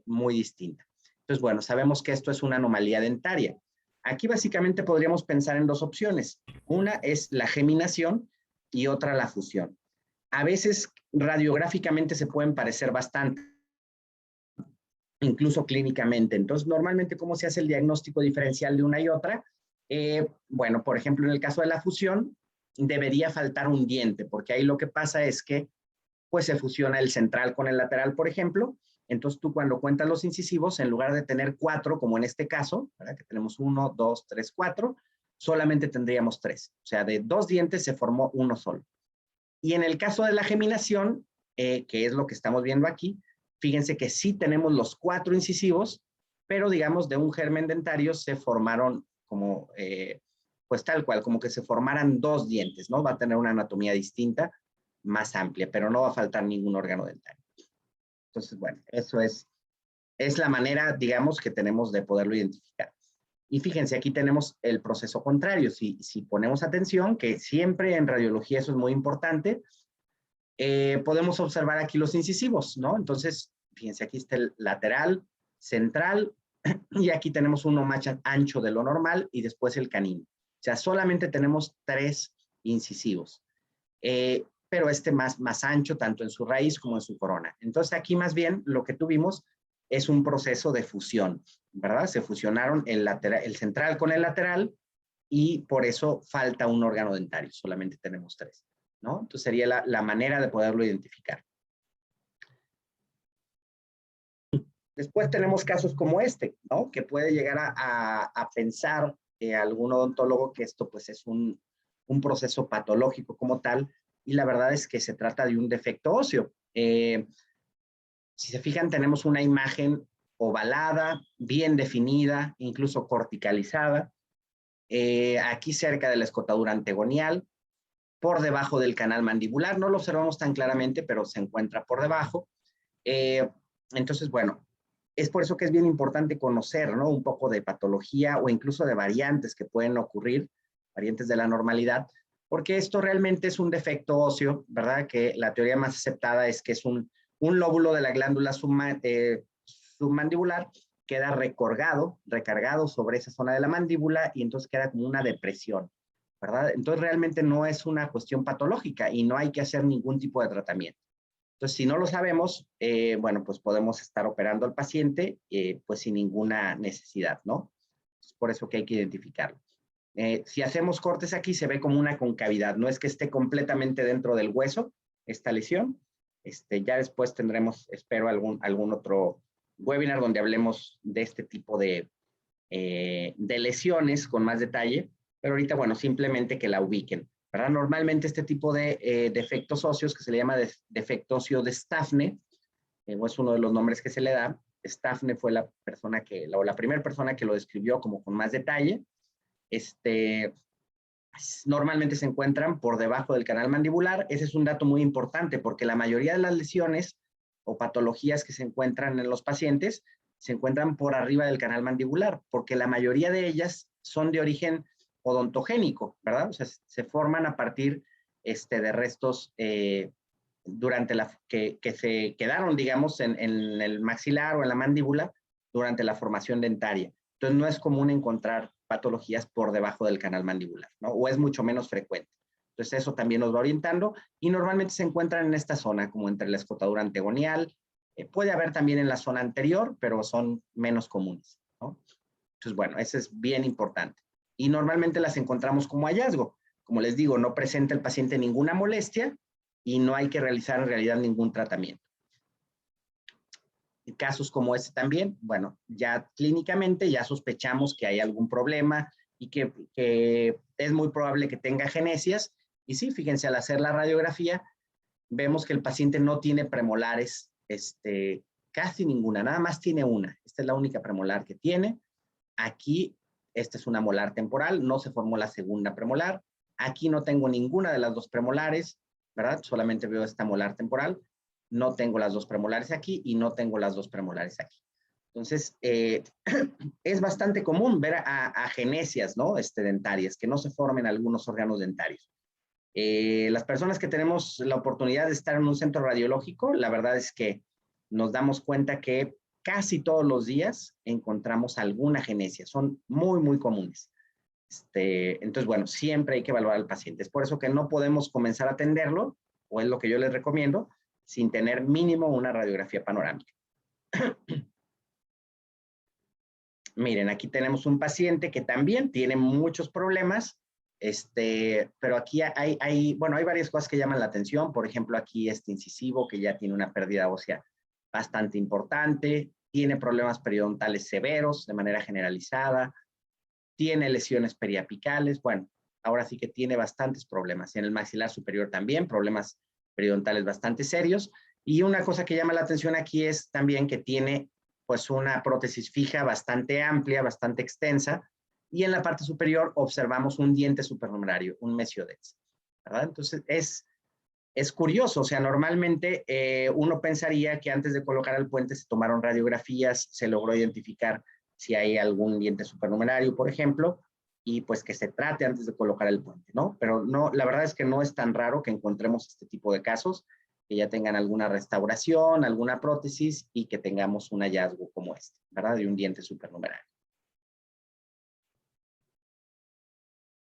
Speaker 1: muy distinta. Entonces, bueno, sabemos que esto es una anomalía dentaria. Aquí básicamente podríamos pensar en dos opciones. Una es la geminación y otra la fusión. A veces radiográficamente se pueden parecer bastante, incluso clínicamente. Entonces, normalmente, ¿cómo se hace el diagnóstico diferencial de una y otra? Bueno, por ejemplo, en el caso de la fusión, debería faltar un diente, porque ahí lo que pasa es que pues se fusiona el central con el lateral, por ejemplo. Entonces tú cuando cuentas los incisivos, en lugar de tener 4, como en este caso, ¿verdad? Que tenemos 1, 2, 3, 4, solamente tendríamos 3. O sea, de 2 dientes se formó uno solo. Y en el caso de la geminación, que es lo que estamos viendo aquí, fíjense que sí tenemos los 4 incisivos, pero digamos de un germen dentario se formaron como, pues tal cual, como que se formaran 2 dientes, ¿no? Va a tener una anatomía distinta, más amplia, pero no va a faltar ningún órgano dentario. Entonces, bueno, eso es la manera, digamos, que tenemos de poderlo identificar. Y fíjense, aquí tenemos el proceso contrario. Si ponemos atención, que siempre en radiología eso es muy importante, podemos observar aquí los incisivos, ¿no? Entonces, fíjense, aquí está el lateral, central, y aquí tenemos uno más ancho de lo normal y después el canino. O sea, solamente tenemos 3 incisivos, pero este más ancho tanto en su raíz como en su corona. Entonces, aquí más bien lo que tuvimos es un proceso de fusión, ¿verdad? Se fusionaron el central con el lateral y por eso falta un órgano dentario, solamente tenemos 3, ¿no? Entonces sería la manera de poderlo identificar. Después tenemos casos como este, ¿no? Que puede llegar a pensar algún odontólogo que esto pues es un proceso patológico como tal, y la verdad es que se trata de un defecto óseo. Si se fijan, tenemos una imagen ovalada, bien definida, incluso corticalizada, aquí cerca de la escotadura antegonial, por debajo del canal mandibular. No lo observamos tan claramente, pero se encuentra por debajo. Entonces, bueno, es por eso que es bien importante conocer, ¿no? Un poco de patología o incluso de variantes que pueden ocurrir, variantes de la normalidad, porque esto realmente es un defecto óseo, ¿verdad? Que la teoría más aceptada es que es un lóbulo de la glándula submandibular, queda recargado sobre esa zona de la mandíbula y entonces queda como una depresión, ¿verdad? Entonces realmente no es una cuestión patológica y no hay que hacer ningún tipo de tratamiento. Entonces, si no lo sabemos, bueno, pues podemos estar operando al paciente pues sin ninguna necesidad, ¿no? Es por eso que hay que identificarlo. Si hacemos cortes aquí, se ve como una concavidad, no es que esté completamente dentro del hueso esta lesión. Ya después tendremos, espero, algún otro webinar donde hablemos de este tipo de lesiones con más detalle, pero ahorita, bueno, simplemente que la ubiquen, ¿verdad? Normalmente este tipo de defectos óseos, que se le llama defecto óseo de Staffne, es uno de los nombres que se le da. Staffne fue la primera persona que lo describió como con más detalle. Normalmente se encuentran por debajo del canal mandibular. Ese es un dato muy importante porque la mayoría de las lesiones o patologías que se encuentran en los pacientes se encuentran por arriba del canal mandibular, porque la mayoría de ellas son de origen odontogénico, ¿verdad? O sea, se forman a partir de restos que se quedaron, digamos, en el maxilar o en la mandíbula durante la formación dentaria. Entonces, no es común encontrar patologías por debajo del canal mandibular, ¿no? O es mucho menos frecuente. Entonces, eso también nos va orientando y normalmente se encuentran en esta zona, como entre la escotadura antegonial. Puede haber también en la zona anterior, pero son menos comunes, ¿no? Entonces, bueno, eso es bien importante. Y normalmente las encontramos como hallazgo. Como les digo, no presenta el paciente ninguna molestia y no hay que realizar en realidad ningún tratamiento. En casos como este también, bueno, ya clínicamente ya sospechamos que hay algún problema y que es muy probable que tenga genesias. Y sí, fíjense, al hacer la radiografía, vemos que el paciente no tiene premolares, casi ninguna, nada más tiene una. Esta es la única premolar que tiene. Aquí, esta es una molar temporal, no se formó la segunda premolar. Aquí no tengo ninguna de las 2 premolares, ¿verdad? Solamente veo esta molar temporal. No tengo las 2 premolares aquí y no tengo las 2 premolares aquí. Entonces, es bastante común ver a genesias, ¿no? Dentarias, que no se formen algunos órganos dentarios. Las personas que tenemos la oportunidad de estar en un centro radiológico, la verdad es que nos damos cuenta que casi todos los días encontramos alguna genesia. Son muy, muy comunes. Entonces, bueno, siempre hay que evaluar al paciente. Es por eso que no podemos comenzar a atenderlo, o es lo que yo les recomiendo, sin tener mínimo una radiografía panorámica. Miren, aquí tenemos un paciente que también tiene muchos problemas Pero aquí bueno, hay varias cosas que llaman la atención. Por ejemplo, aquí este incisivo que ya tiene una pérdida ósea bastante importante, tiene problemas periodontales severos de manera generalizada, tiene lesiones periapicales, bueno, ahora sí que tiene bastantes problemas. En el maxilar superior también, problemas periodontales bastante serios. Y una cosa que llama la atención aquí es también que tiene pues una prótesis fija bastante amplia, bastante extensa, y en la parte superior observamos un diente supernumerario, un mesiodex, ¿verdad? Entonces es curioso, o sea, normalmente uno pensaría que antes de colocar el puente se tomaron radiografías, se logró identificar si hay algún diente supernumerario, por ejemplo, y pues que se trate antes de colocar el puente, ¿no? Pero no, la verdad es que no es tan raro que encontremos este tipo de casos, que ya tengan alguna restauración, alguna prótesis y que tengamos un hallazgo como este, ¿verdad? De un diente supernumerario.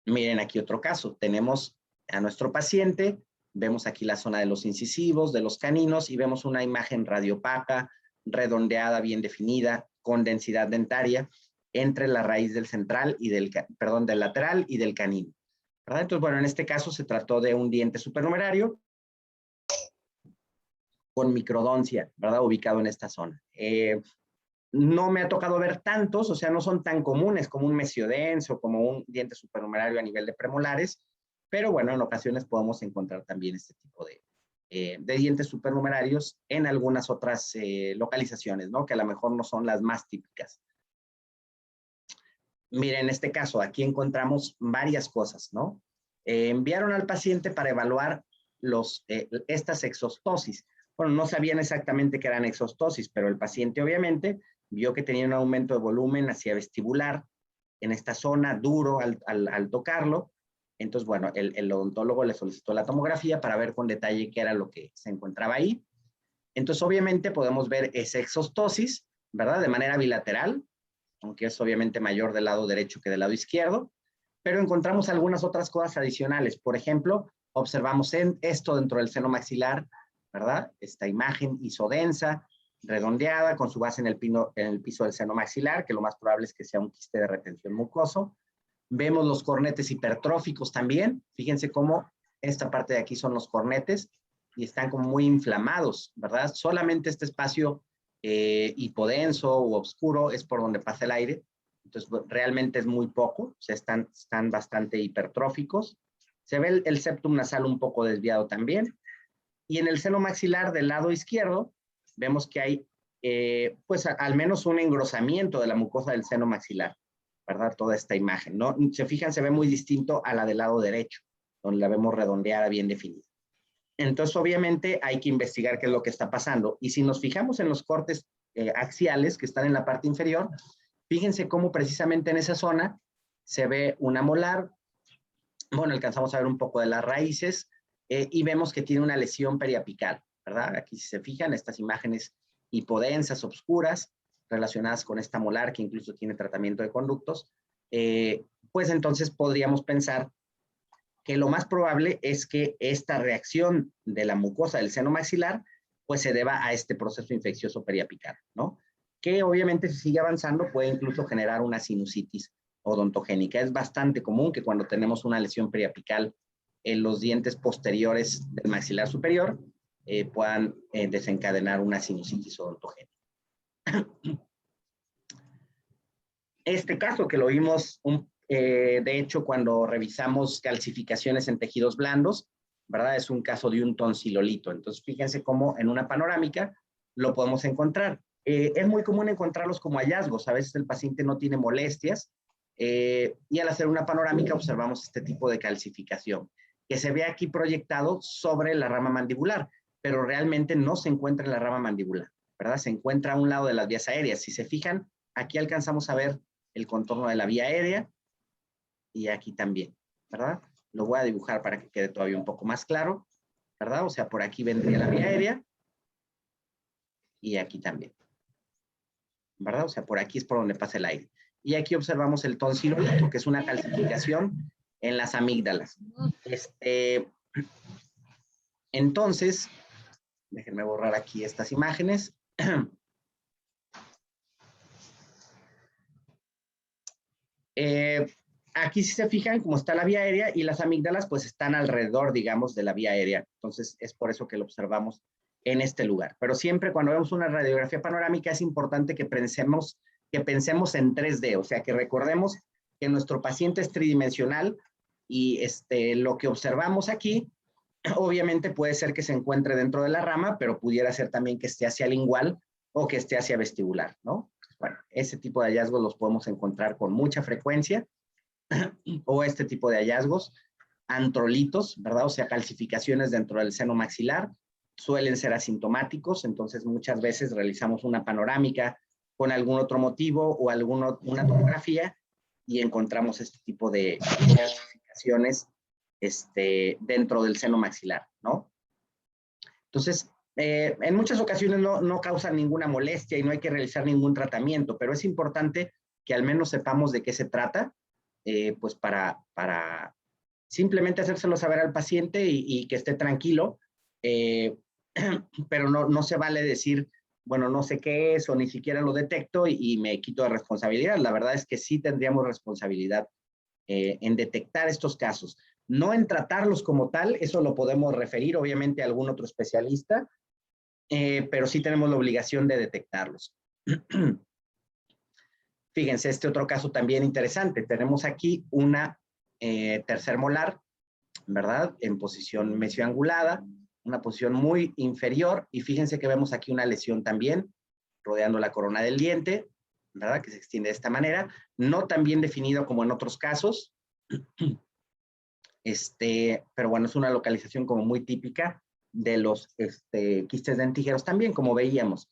Speaker 1: Miren aquí otro caso. Tenemos a nuestro paciente, vemos aquí la zona de los incisivos, de los caninos, y vemos una imagen radiopaca, redondeada, bien definida, con densidad dentaria, entre la raíz del central y del lateral y del canino, ¿verdad? Entonces, bueno, en este caso se trató de un diente supernumerario con microdoncia, ¿verdad? Ubicado en esta zona. No me ha tocado ver tantos, o sea, no son tan comunes como un mesiodense o como un diente supernumerario a nivel de premolares, pero bueno, en ocasiones podemos encontrar también este tipo de dientes supernumerarios en algunas otras localizaciones, ¿no? Que a lo mejor no son las más típicas. Miren, en este caso, aquí encontramos varias cosas, ¿no? Enviaron al paciente para evaluar estas exostosis. Bueno, no sabían exactamente qué eran exostosis, pero el paciente obviamente vio que tenía un aumento de volumen hacia vestibular en esta zona, duro al tocarlo. Entonces, bueno, el odontólogo le solicitó la tomografía para ver con detalle qué era lo que se encontraba ahí. Entonces, obviamente podemos ver esa exostosis, ¿verdad? De manera bilateral, aunque es obviamente mayor del lado derecho que del lado izquierdo, pero encontramos algunas otras cosas adicionales. Por ejemplo, observamos esto dentro del seno maxilar, ¿verdad? Esta imagen isodensa, redondeada, con su base en el piso del seno maxilar, que lo más probable es que sea un quiste de retención mucoso. Vemos los cornetes hipertróficos también. Fíjense cómo esta parte de aquí son los cornetes y están como muy inflamados, ¿verdad? Solamente este espacio hipodenso u oscuro es por donde pasa el aire. Entonces, realmente es muy poco, o sea, están bastante hipertróficos. Se ve el septum nasal un poco desviado también. Y en el seno maxilar del lado izquierdo, vemos que hay, pues, al menos un engrosamiento de la mucosa del seno maxilar, ¿verdad? Toda esta imagen, ¿no? Se fijan, se ve muy distinto a la del lado derecho, donde la vemos redondeada, bien definida. Entonces, obviamente, hay que investigar qué es lo que está pasando. Y si nos fijamos en los cortes axiales que están en la parte inferior, fíjense cómo precisamente en esa zona se ve una molar. Bueno, alcanzamos a ver un poco de las raíces y vemos que tiene una lesión periapical, ¿verdad? Aquí si se fijan, estas imágenes hipodensas, obscuras, relacionadas con esta molar que incluso tiene tratamiento de conductos, pues entonces podríamos pensar que lo más probable es que esta reacción de la mucosa del seno maxilar pues se deba a este proceso infeccioso periapical, ¿no? Que obviamente si sigue avanzando puede incluso generar una sinusitis odontogénica. Es bastante común que cuando tenemos una lesión periapical en los dientes posteriores del maxilar superior puedan desencadenar una sinusitis odontogénica. Este caso que lo vimos de hecho, cuando revisamos calcificaciones en tejidos blandos, ¿verdad? Es un caso de un tonsilolito. Entonces, fíjense cómo en una panorámica lo podemos encontrar. Es muy común encontrarlos como hallazgos. A veces el paciente no tiene molestias y al hacer una panorámica observamos este tipo de calcificación que se ve aquí proyectado sobre la rama mandibular, pero realmente no se encuentra en la rama mandibular, ¿verdad? Se encuentra a un lado de las vías aéreas. Si se fijan, aquí alcanzamos a ver el contorno de la vía aérea, y aquí también, ¿verdad? Lo voy a dibujar para que quede todavía un poco más claro, ¿verdad? O sea, por aquí vendría la vía aérea y aquí también, ¿verdad? O sea, por aquí es por donde pasa el aire. Y aquí observamos el tonsilolito, que es una calcificación en las amígdalas. Entonces, déjenme borrar aquí estas imágenes. aquí si se fijan cómo está la vía aérea y las amígdalas pues están alrededor, digamos, de la vía aérea. Entonces es por eso que lo observamos en este lugar. Pero siempre cuando vemos una radiografía panorámica es importante que pensemos en 3D, o sea, que recordemos que nuestro paciente es tridimensional y lo que observamos aquí obviamente puede ser que se encuentre dentro de la rama, pero pudiera ser también que esté hacia lingual o que esté hacia vestibular, ¿no? Bueno, ese tipo de hallazgos los podemos encontrar con mucha frecuencia, o este tipo de hallazgos, antrolitos, ¿verdad? O sea, calcificaciones dentro del seno maxilar, suelen ser asintomáticos, entonces muchas veces realizamos una panorámica con algún otro motivo o una tomografía y encontramos este tipo de calcificaciones dentro del seno maxilar, ¿no? Entonces, en muchas ocasiones no causan ninguna molestia y no hay que realizar ningún tratamiento, pero es importante que al menos sepamos de qué se trata, pues para simplemente hacérselo saber al paciente y que esté tranquilo, pero no se vale decir, bueno, no sé qué es o ni siquiera lo detecto y me quito de responsabilidad. La verdad es que sí tendríamos responsabilidad en detectar estos casos. No en tratarlos como tal, eso lo podemos referir obviamente a algún otro especialista, pero sí tenemos la obligación de detectarlos. Fíjense, este otro caso también interesante. Tenemos aquí una tercer molar, ¿verdad? En posición mesioangulada, una posición muy inferior, y fíjense que vemos aquí una lesión también rodeando la corona del diente, ¿verdad? Que se extiende de esta manera, no tan bien definido como en otros casos, pero bueno, es una localización como muy típica de los quistes dentígeros también, como veíamos,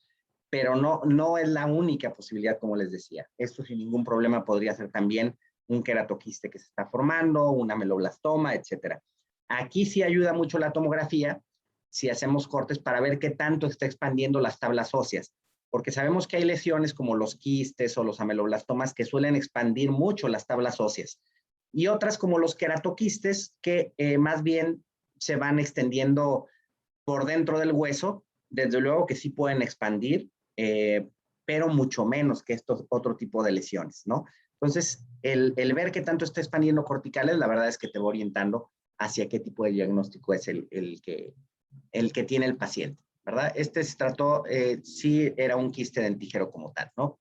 Speaker 1: pero no es la única posibilidad, como les decía. Esto sin ningún problema podría ser también un queratoquiste que se está formando, una ameloblastoma, etcétera. Aquí sí ayuda mucho la tomografía si hacemos cortes para ver qué tanto está expandiendo las tablas óseas, porque sabemos que hay lesiones como los quistes o los ameloblastomas que suelen expandir mucho las tablas óseas, y otras como los queratoquistes que más bien se van extendiendo por dentro del hueso, desde luego que sí pueden expandir, pero mucho menos que estos otro tipo de lesiones, ¿no? Entonces, el ver qué tanto está expandiendo corticales, la verdad es que te va orientando hacia qué tipo de diagnóstico es el que tiene el paciente, ¿verdad? Se trató, sí era un quiste dentígero como tal, ¿no?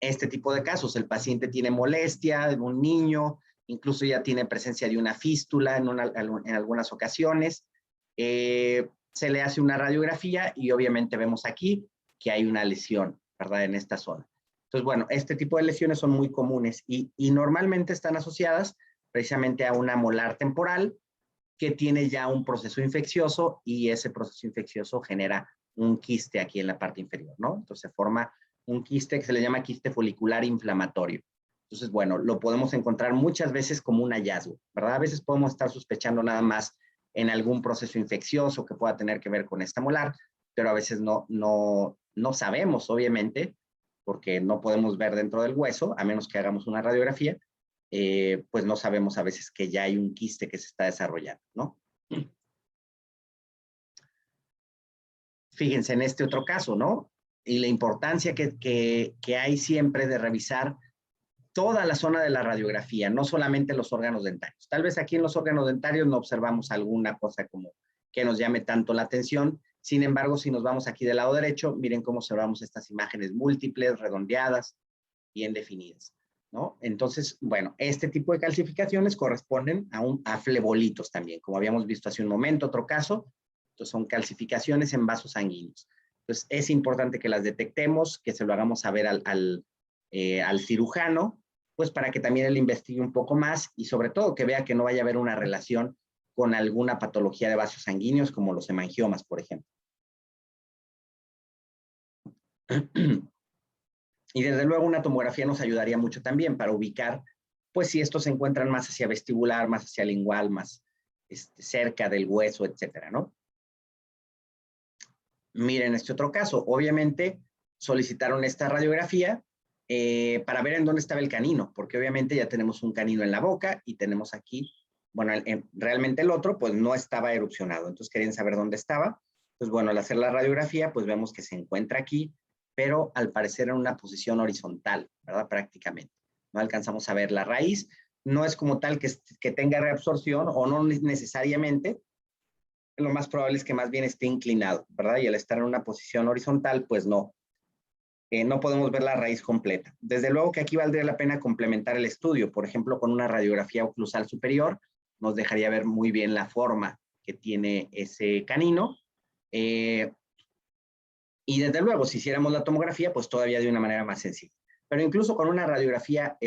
Speaker 1: Este tipo de casos, el paciente tiene molestia de un niño, incluso ya tiene presencia de una fístula en algunas ocasiones, se le hace una radiografía y obviamente vemos aquí que hay una lesión, ¿verdad? En esta zona. Entonces, bueno, este tipo de lesiones son muy comunes y normalmente están asociadas precisamente a una molar temporal que tiene ya un proceso infeccioso y ese proceso infeccioso genera un quiste aquí en la parte inferior, ¿no? Entonces se forma un quiste que se le llama quiste folicular inflamatorio. Entonces, bueno, lo podemos encontrar muchas veces como un hallazgo, ¿verdad? A veces podemos estar sospechando nada más en algún proceso infeccioso que pueda tener que ver con esta molar, pero a veces no sabemos, obviamente, porque no podemos ver dentro del hueso, a menos que hagamos una radiografía, pues no sabemos a veces que ya hay un quiste que se está desarrollando, ¿no? Fíjense en este otro caso, ¿no? Y la importancia que hay siempre de revisar toda la zona de la radiografía, no solamente los órganos dentarios. Tal vez aquí en los órganos dentarios no observamos alguna cosa como que nos llame tanto la atención. Sin embargo, si nos vamos aquí del lado derecho, miren cómo observamos estas imágenes múltiples, redondeadas, bien definidas, ¿no? Entonces, bueno, este tipo de calcificaciones corresponden a flebolitos también, como habíamos visto hace un momento, otro caso. Entonces, son calcificaciones en vasos sanguíneos. Entonces, es importante que las detectemos, que se lo hagamos saber al cirujano, pues para que también él investigue un poco más y sobre todo que vea que no vaya a haber una relación con alguna patología de vasos sanguíneos como los hemangiomas, por ejemplo. Y desde luego una tomografía nos ayudaría mucho también para ubicar, pues si estos se encuentran más hacia vestibular, más hacia lingual, más cerca del hueso, etcétera, ¿no? Miren este otro caso. Obviamente solicitaron esta radiografía para ver en dónde estaba el canino, porque obviamente ya tenemos un canino en la boca y tenemos aquí, bueno, realmente el otro pues no estaba erupcionado, entonces querían saber dónde estaba. Pues bueno, al hacer la radiografía pues vemos que se encuentra aquí, pero al parecer en una posición horizontal, ¿verdad? Prácticamente. no alcanzamos a ver la raíz. No es como tal que tenga reabsorción o no necesariamente. Lo más probable es que más bien esté inclinado, ¿verdad? Y al estar en una posición horizontal, pues no podemos ver la raíz completa. Desde luego que aquí valdría la pena complementar el estudio, por ejemplo, con una radiografía oclusal superior, nos dejaría ver muy bien la forma que tiene ese canino. Y desde luego, si hiciéramos la tomografía, pues todavía de una manera más sencilla. Pero incluso con una radiografía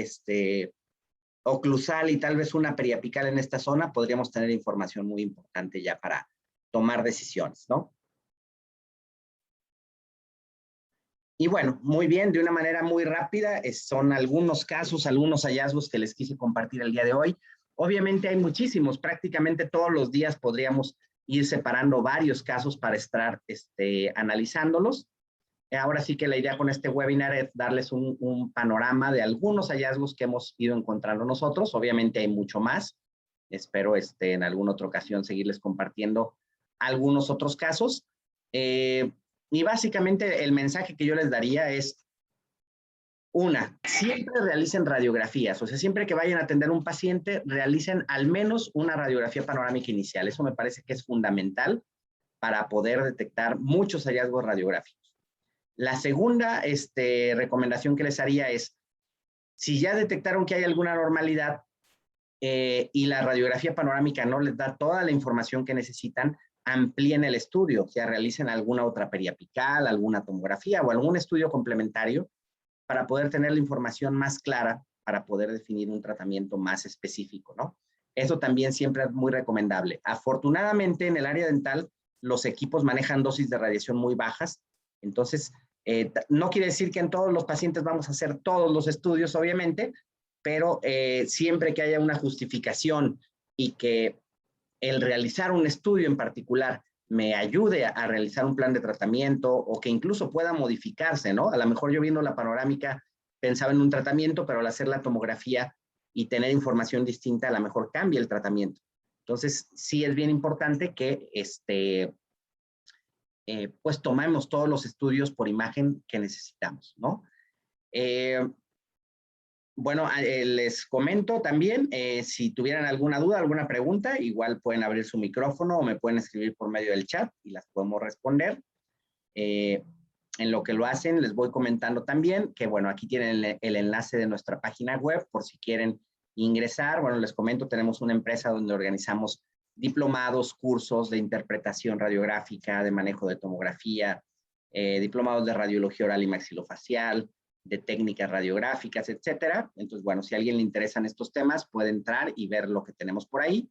Speaker 1: oclusal y tal vez una periapical en esta zona, podríamos tener información muy importante ya para tomar decisiones, ¿no? Y bueno, muy bien, de una manera muy rápida, son algunos casos, algunos hallazgos que les quise compartir el día de hoy. Obviamente hay muchísimos, prácticamente todos los días podríamos ir separando varios casos para estar analizándolos. Ahora sí que la idea con este webinar es darles un panorama de algunos hallazgos que hemos ido encontrando nosotros. Obviamente hay mucho más. Espero en alguna otra ocasión seguirles compartiendo algunos otros casos. Y básicamente el mensaje que yo les daría es, siempre realicen radiografías, o sea, siempre que vayan a atender a un paciente, realicen al menos una radiografía panorámica inicial. Eso me parece que es fundamental para poder detectar muchos hallazgos radiográficos. La segunda recomendación que les haría es, si ya detectaron que hay alguna anormalidad y la radiografía panorámica no les da toda la información que necesitan, amplíen el estudio, o sea, realicen alguna otra periapical, alguna tomografía o algún estudio complementario para poder tener la información más clara, para poder definir un tratamiento más específico, ¿no? Eso también siempre es muy recomendable. Afortunadamente, en el área dental, los equipos manejan dosis de radiación muy bajas, entonces, no quiere decir que en todos los pacientes vamos a hacer todos los estudios, obviamente, pero siempre que haya una justificación y que el realizar un estudio en particular me ayude a realizar un plan de tratamiento o que incluso pueda modificarse, ¿no? A lo mejor yo viendo la panorámica pensaba en un tratamiento, pero al hacer la tomografía y tener información distinta, a lo mejor cambia el tratamiento. Entonces, sí es bien importante que pues tomemos todos los estudios por imagen que necesitamos, ¿no? Bueno, les comento también, si tuvieran alguna duda, alguna pregunta, igual pueden abrir su micrófono o me pueden escribir por medio del chat y las podemos responder. En lo que lo hacen, les voy comentando también que, bueno, aquí tienen el enlace de nuestra página web por si quieren ingresar. Bueno, les comento, tenemos una empresa donde organizamos diplomados, cursos de interpretación radiográfica, de manejo de tomografía, diplomados de radiología oral y maxilofacial, de técnicas radiográficas, etcétera. Entonces, bueno, si a alguien le interesan estos temas, puede entrar y ver lo que tenemos por ahí.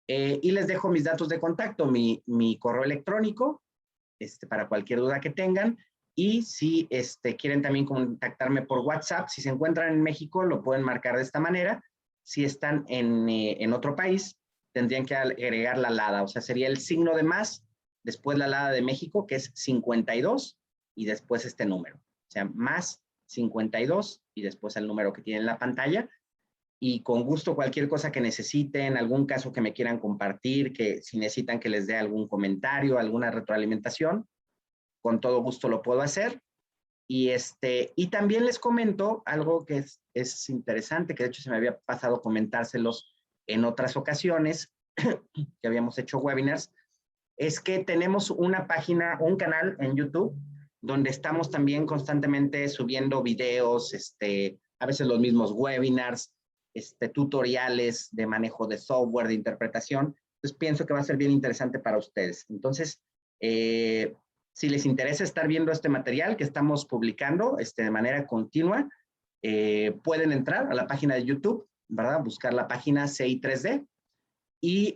Speaker 1: Y les dejo mis datos de contacto, mi correo electrónico, para cualquier duda que tengan. Y si quieren también contactarme por WhatsApp, si se encuentran en México, lo pueden marcar de esta manera. Si están en otro país, tendrían que agregar la LADA, o sea, sería el signo de más, después la LADA de México, que es 52, y después este número. O sea, más 52 y después el número que tienen en la pantalla. Y con gusto cualquier cosa que necesiten, algún caso que me quieran compartir, que si necesitan que les dé algún comentario, alguna retroalimentación, con todo gusto lo puedo hacer. Y también les comento algo que es interesante, que de hecho se me había pasado comentárselos en otras ocasiones, que habíamos hecho webinars, es que tenemos una página, un canal en YouTube, donde estamos también constantemente subiendo videos, a veces los mismos webinars, tutoriales de manejo de software, de interpretación. Entonces pienso que va a ser bien interesante para ustedes. Entonces, si les interesa estar viendo este material que estamos publicando de manera continua, pueden entrar a la página de YouTube, ¿verdad? Buscar la página CI 3D y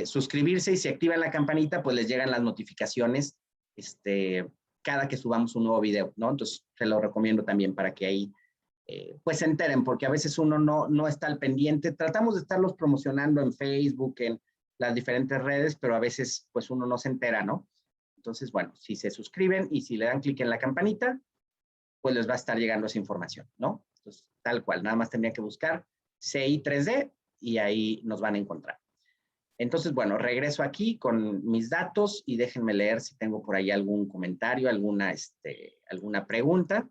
Speaker 1: suscribirse, y si activan la campanita, pues les llegan las notificaciones cada que subamos un nuevo video, ¿no? Entonces, se lo recomiendo también para que ahí pues se enteren, porque a veces uno no está al pendiente. Tratamos de estarlos promocionando en Facebook, en las diferentes redes, pero a veces pues uno no se entera, ¿no? Entonces, bueno, si se suscriben y si le dan clic en la campanita, pues les va a estar llegando esa información, ¿no? Entonces, tal cual, nada más tendría que buscar CI 3D y ahí nos van a encontrar. Entonces, bueno, regreso aquí con mis datos y déjenme leer si tengo por ahí algún comentario, alguna pregunta.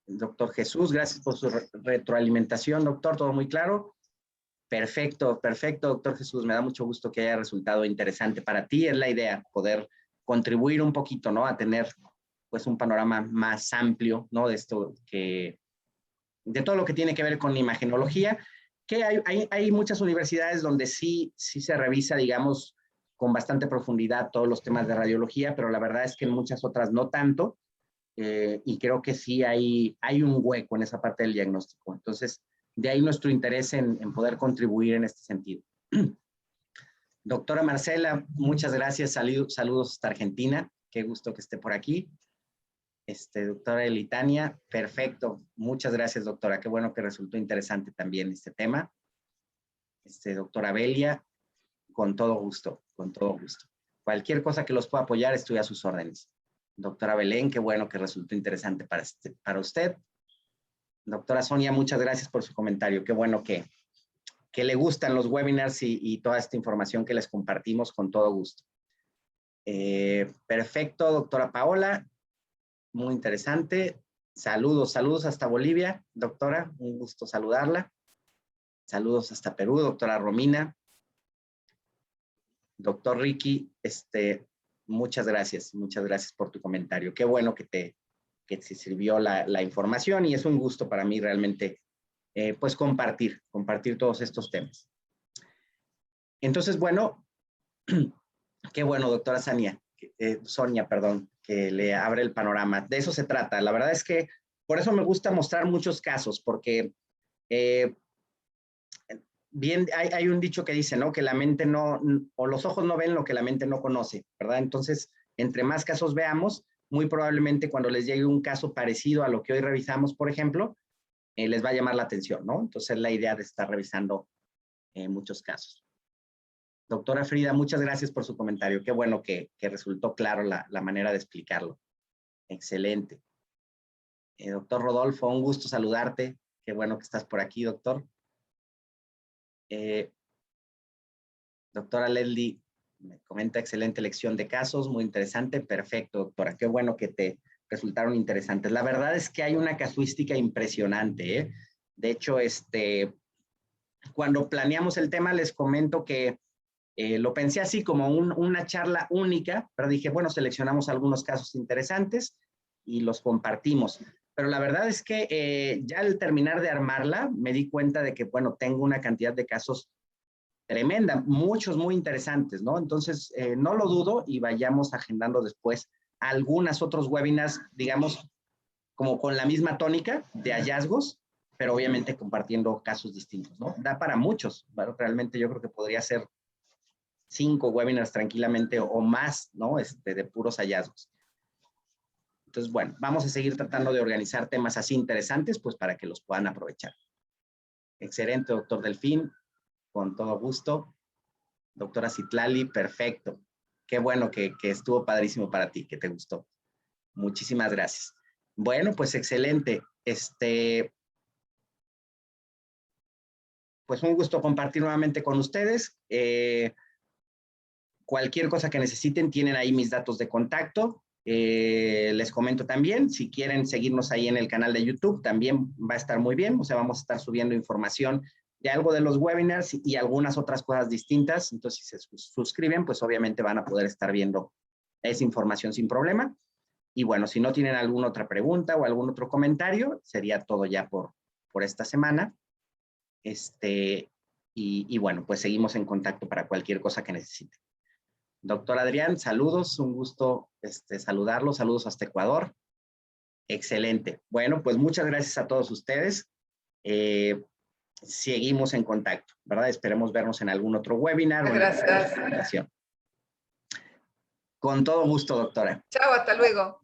Speaker 1: Doctor Jesús, gracias por su retroalimentación, doctor, todo muy claro. Perfecto, perfecto, doctor Jesús, me da mucho gusto que haya resultado interesante para ti. Es la idea, poder contribuir un poquito, ¿no? A tener, pues, un panorama más amplio, ¿no? De esto que, de todo lo que tiene que ver con imagenología, que hay muchas universidades donde sí se revisa, digamos, con bastante profundidad todos los temas de radiología, pero la verdad es que en muchas otras no tanto, y creo que sí hay un hueco en esa parte del diagnóstico. Entonces, de ahí nuestro interés en poder contribuir en este sentido. Doctora Marcela, muchas gracias, saludos hasta Argentina, qué gusto que esté por aquí. Doctora Elitania, perfecto, muchas gracias, doctora, qué bueno que resultó interesante también este tema. Doctora Belia, con todo gusto, con todo gusto. Cualquier cosa que los pueda apoyar, estoy a sus órdenes. Doctora Belén, qué bueno que resultó interesante para usted. Doctora Sonia, muchas gracias por su comentario. Qué bueno que le gustan los webinars y toda esta información que les compartimos con todo gusto. Perfecto, doctora Paola. Muy interesante. Saludos, saludos hasta Bolivia, doctora. Un gusto saludarla. Saludos hasta Perú, doctora Romina. Doctor Ricky, muchas gracias por tu comentario. Qué bueno que te sirvió la información y es un gusto para mí realmente, pues compartir todos estos temas. Entonces, bueno, qué bueno, doctora Sonia, perdón, que le abre el panorama. De eso se trata. La verdad es que por eso me gusta mostrar muchos casos, porque bien, hay un dicho que dice, ¿no? Que la mente no, o los ojos no ven lo que la mente no conoce, ¿verdad? Entonces, entre más casos veamos, muy probablemente cuando les llegue un caso parecido a lo que hoy revisamos, por ejemplo, les va a llamar la atención, ¿no? Entonces, es la idea de estar revisando muchos casos. Doctora Frida, muchas gracias por su comentario. Qué bueno que resultó claro la manera de explicarlo. Excelente. Doctor Rodolfo, un gusto saludarte. Qué bueno que estás por aquí, doctor. Doctora Leslie me comenta, excelente lección de casos, muy interesante. Perfecto, doctora. Qué bueno que te resultaron interesantes. La verdad es que hay una casuística impresionante, ¿eh? De hecho, cuando planeamos el tema, les comento que lo pensé así como una charla única, pero dije, bueno, seleccionamos algunos casos interesantes y los compartimos. Pero la verdad es que ya al terminar de armarla, me di cuenta de que, bueno, tengo una cantidad de casos tremenda, muchos muy interesantes, ¿no? Entonces, no lo dudo y vayamos agendando después algunos otros webinars, digamos, como con la misma tónica de hallazgos, pero obviamente compartiendo casos distintos, ¿no? Da para muchos, ¿vale? Realmente yo creo que podría ser 5 webinars tranquilamente o más, ¿no? De puros hallazgos. Entonces, bueno, vamos a seguir tratando de organizar temas así interesantes, pues para que los puedan aprovechar. Excelente, doctor Delfín, con todo gusto. Doctora Citlali, perfecto. Qué bueno que estuvo padrísimo para ti, que te gustó. Muchísimas gracias. Bueno, pues excelente. Pues un gusto compartir nuevamente con ustedes. Cualquier cosa que necesiten, tienen ahí mis datos de contacto. Les comento también, si quieren seguirnos ahí en el canal de YouTube, también va a estar muy bien. O sea, vamos a estar subiendo información de algo de los webinars y algunas otras cosas distintas. Entonces, si se suscriben, pues obviamente van a poder estar viendo esa información sin problema. Y bueno, si no tienen alguna otra pregunta o algún otro comentario, sería todo ya por esta semana. Y bueno, pues seguimos en contacto para cualquier cosa que necesiten. Doctor Adrián, saludos, un gusto saludarlo, saludos hasta Ecuador. Excelente. Bueno, pues muchas gracias a todos ustedes. Seguimos en contacto, ¿verdad? Esperemos vernos en algún otro webinar.
Speaker 3: Gracias.
Speaker 1: O en presentación. Con todo gusto, doctora.
Speaker 3: Chao, hasta luego.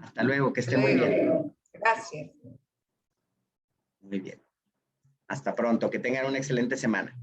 Speaker 1: Hasta luego, que esté muy bien.
Speaker 3: Gracias.
Speaker 1: Muy bien. Hasta pronto, que tengan una excelente semana.